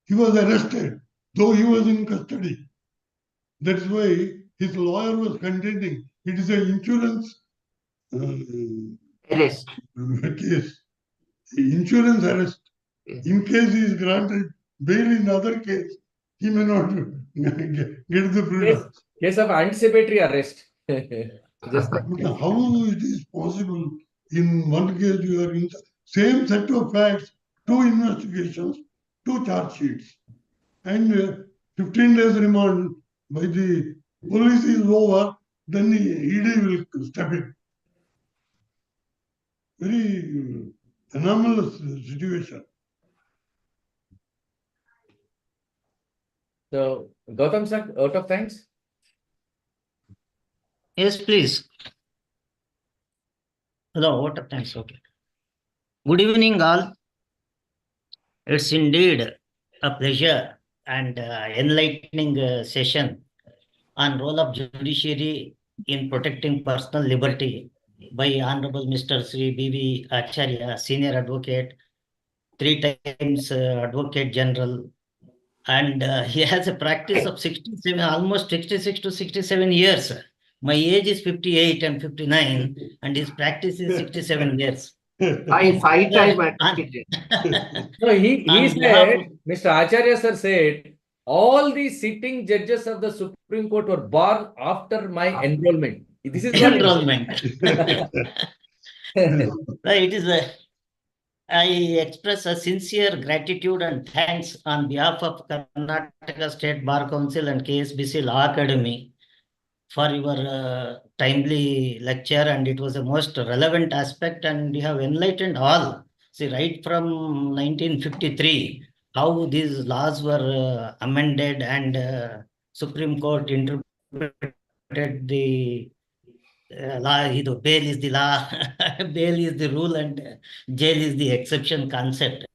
he was arrested, though he was in custody. That's why his lawyer was contending it is an insurance Arrest. case, insurance arrest. Yes. In case he is granted bail in other case, he may not get the freedom. Case of anticipatory arrest. Just like But how it is possible in one case you are in the same set of facts, 2 investigations, 2 charge sheets, and 15 days remand by the police is over, then the ED will step in. Very anomalous situation. so, Gautam sir, out of thanks. Yes, please. Hello, what of thanks? Okay. Good evening, all. It's indeed a pleasure and enlightening session on role of judiciary in protecting personal liberty by Honorable Mr. Sri B.V.Acharya, Senior Advocate, 3 times Advocate General, and he has a practice of 67, almost 66 to 67 years. My age is 58 and 59, and his practice is 67 years. I 5-time advocate. No, he On said, behalf of- Mr. Acharya sir said, all the sitting judges of the Supreme Court were born after my enrollment. This is what enrollment. It is I express a sincere gratitude and thanks on behalf of Karnataka State Bar Council and KSBC Law Academy for your timely lecture, and it was a most relevant aspect, and you have enlightened all. See, right from 1953, how these laws were amended and Supreme Court interpreted the law, bail is the law, bail is the rule, and jail is the exception concept.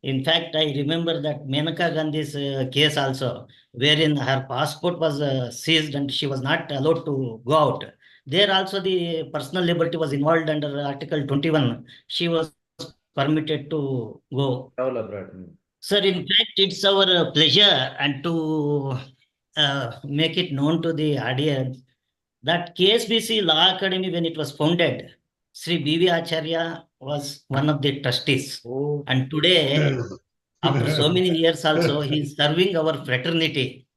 In fact, I remember that Menaka Gandhi's case also, wherein her passport was seized and she was not allowed to go out. There also the personal liberty was involved under Article 21. She was permitted to go. travel abroad. Sir, in fact, it's our pleasure and to make it known to the audience that KSBC Law Academy, when it was founded, Sri B.V.Acharya was one of the trustees. Oh. And today, after so many years also, he is serving our fraternity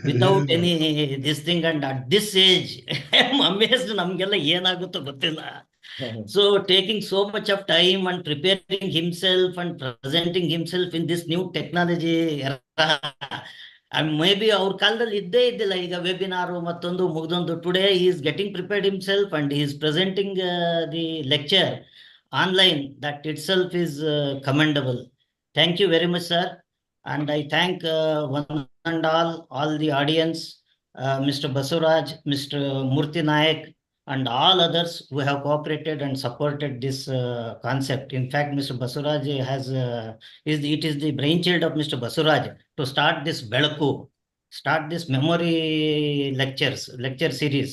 without any this thing. And at this age, I'm amazed, ನಮ್ಗೆಲ್ಲ ಏನಾಗುತ್ತೋ ಗೊತ್ತಿಲ್ಲ. So taking so much of time and preparing himself and presenting himself in this new technology era. And maybe our ಕಾಲದಲ್ಲಿ ಇದ್ದೇ ಇದ್ದಿಲ್ಲ ಈಗ webinar ಮತ್ತೊಂದು ಮುಗ್ದೊಂದು. Today he is getting prepared himself and he is presenting the lecture online. That itself is commendable. Thank you very much, sir. And I thank one and all the audience, Mr. Basuraj, Mr. Murthy Nayak, and all others who have cooperated and supported this concept. In fact, Mr. Basuraj it is the brainchild of Mr. Basuraj to start this Belaku, start this memory lecture series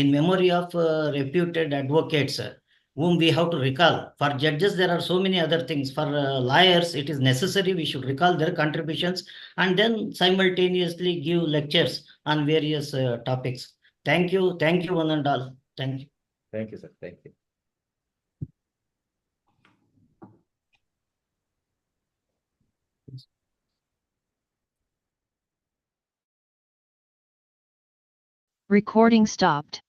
in memory of reputed advocates whom we have to recall. For judges, there are so many other things. For lawyers, it is necessary we should recall their contributions and then simultaneously give lectures on various topics. Thank you, one and all. Thank you. Thank you, sir. Thank you. Recording stopped.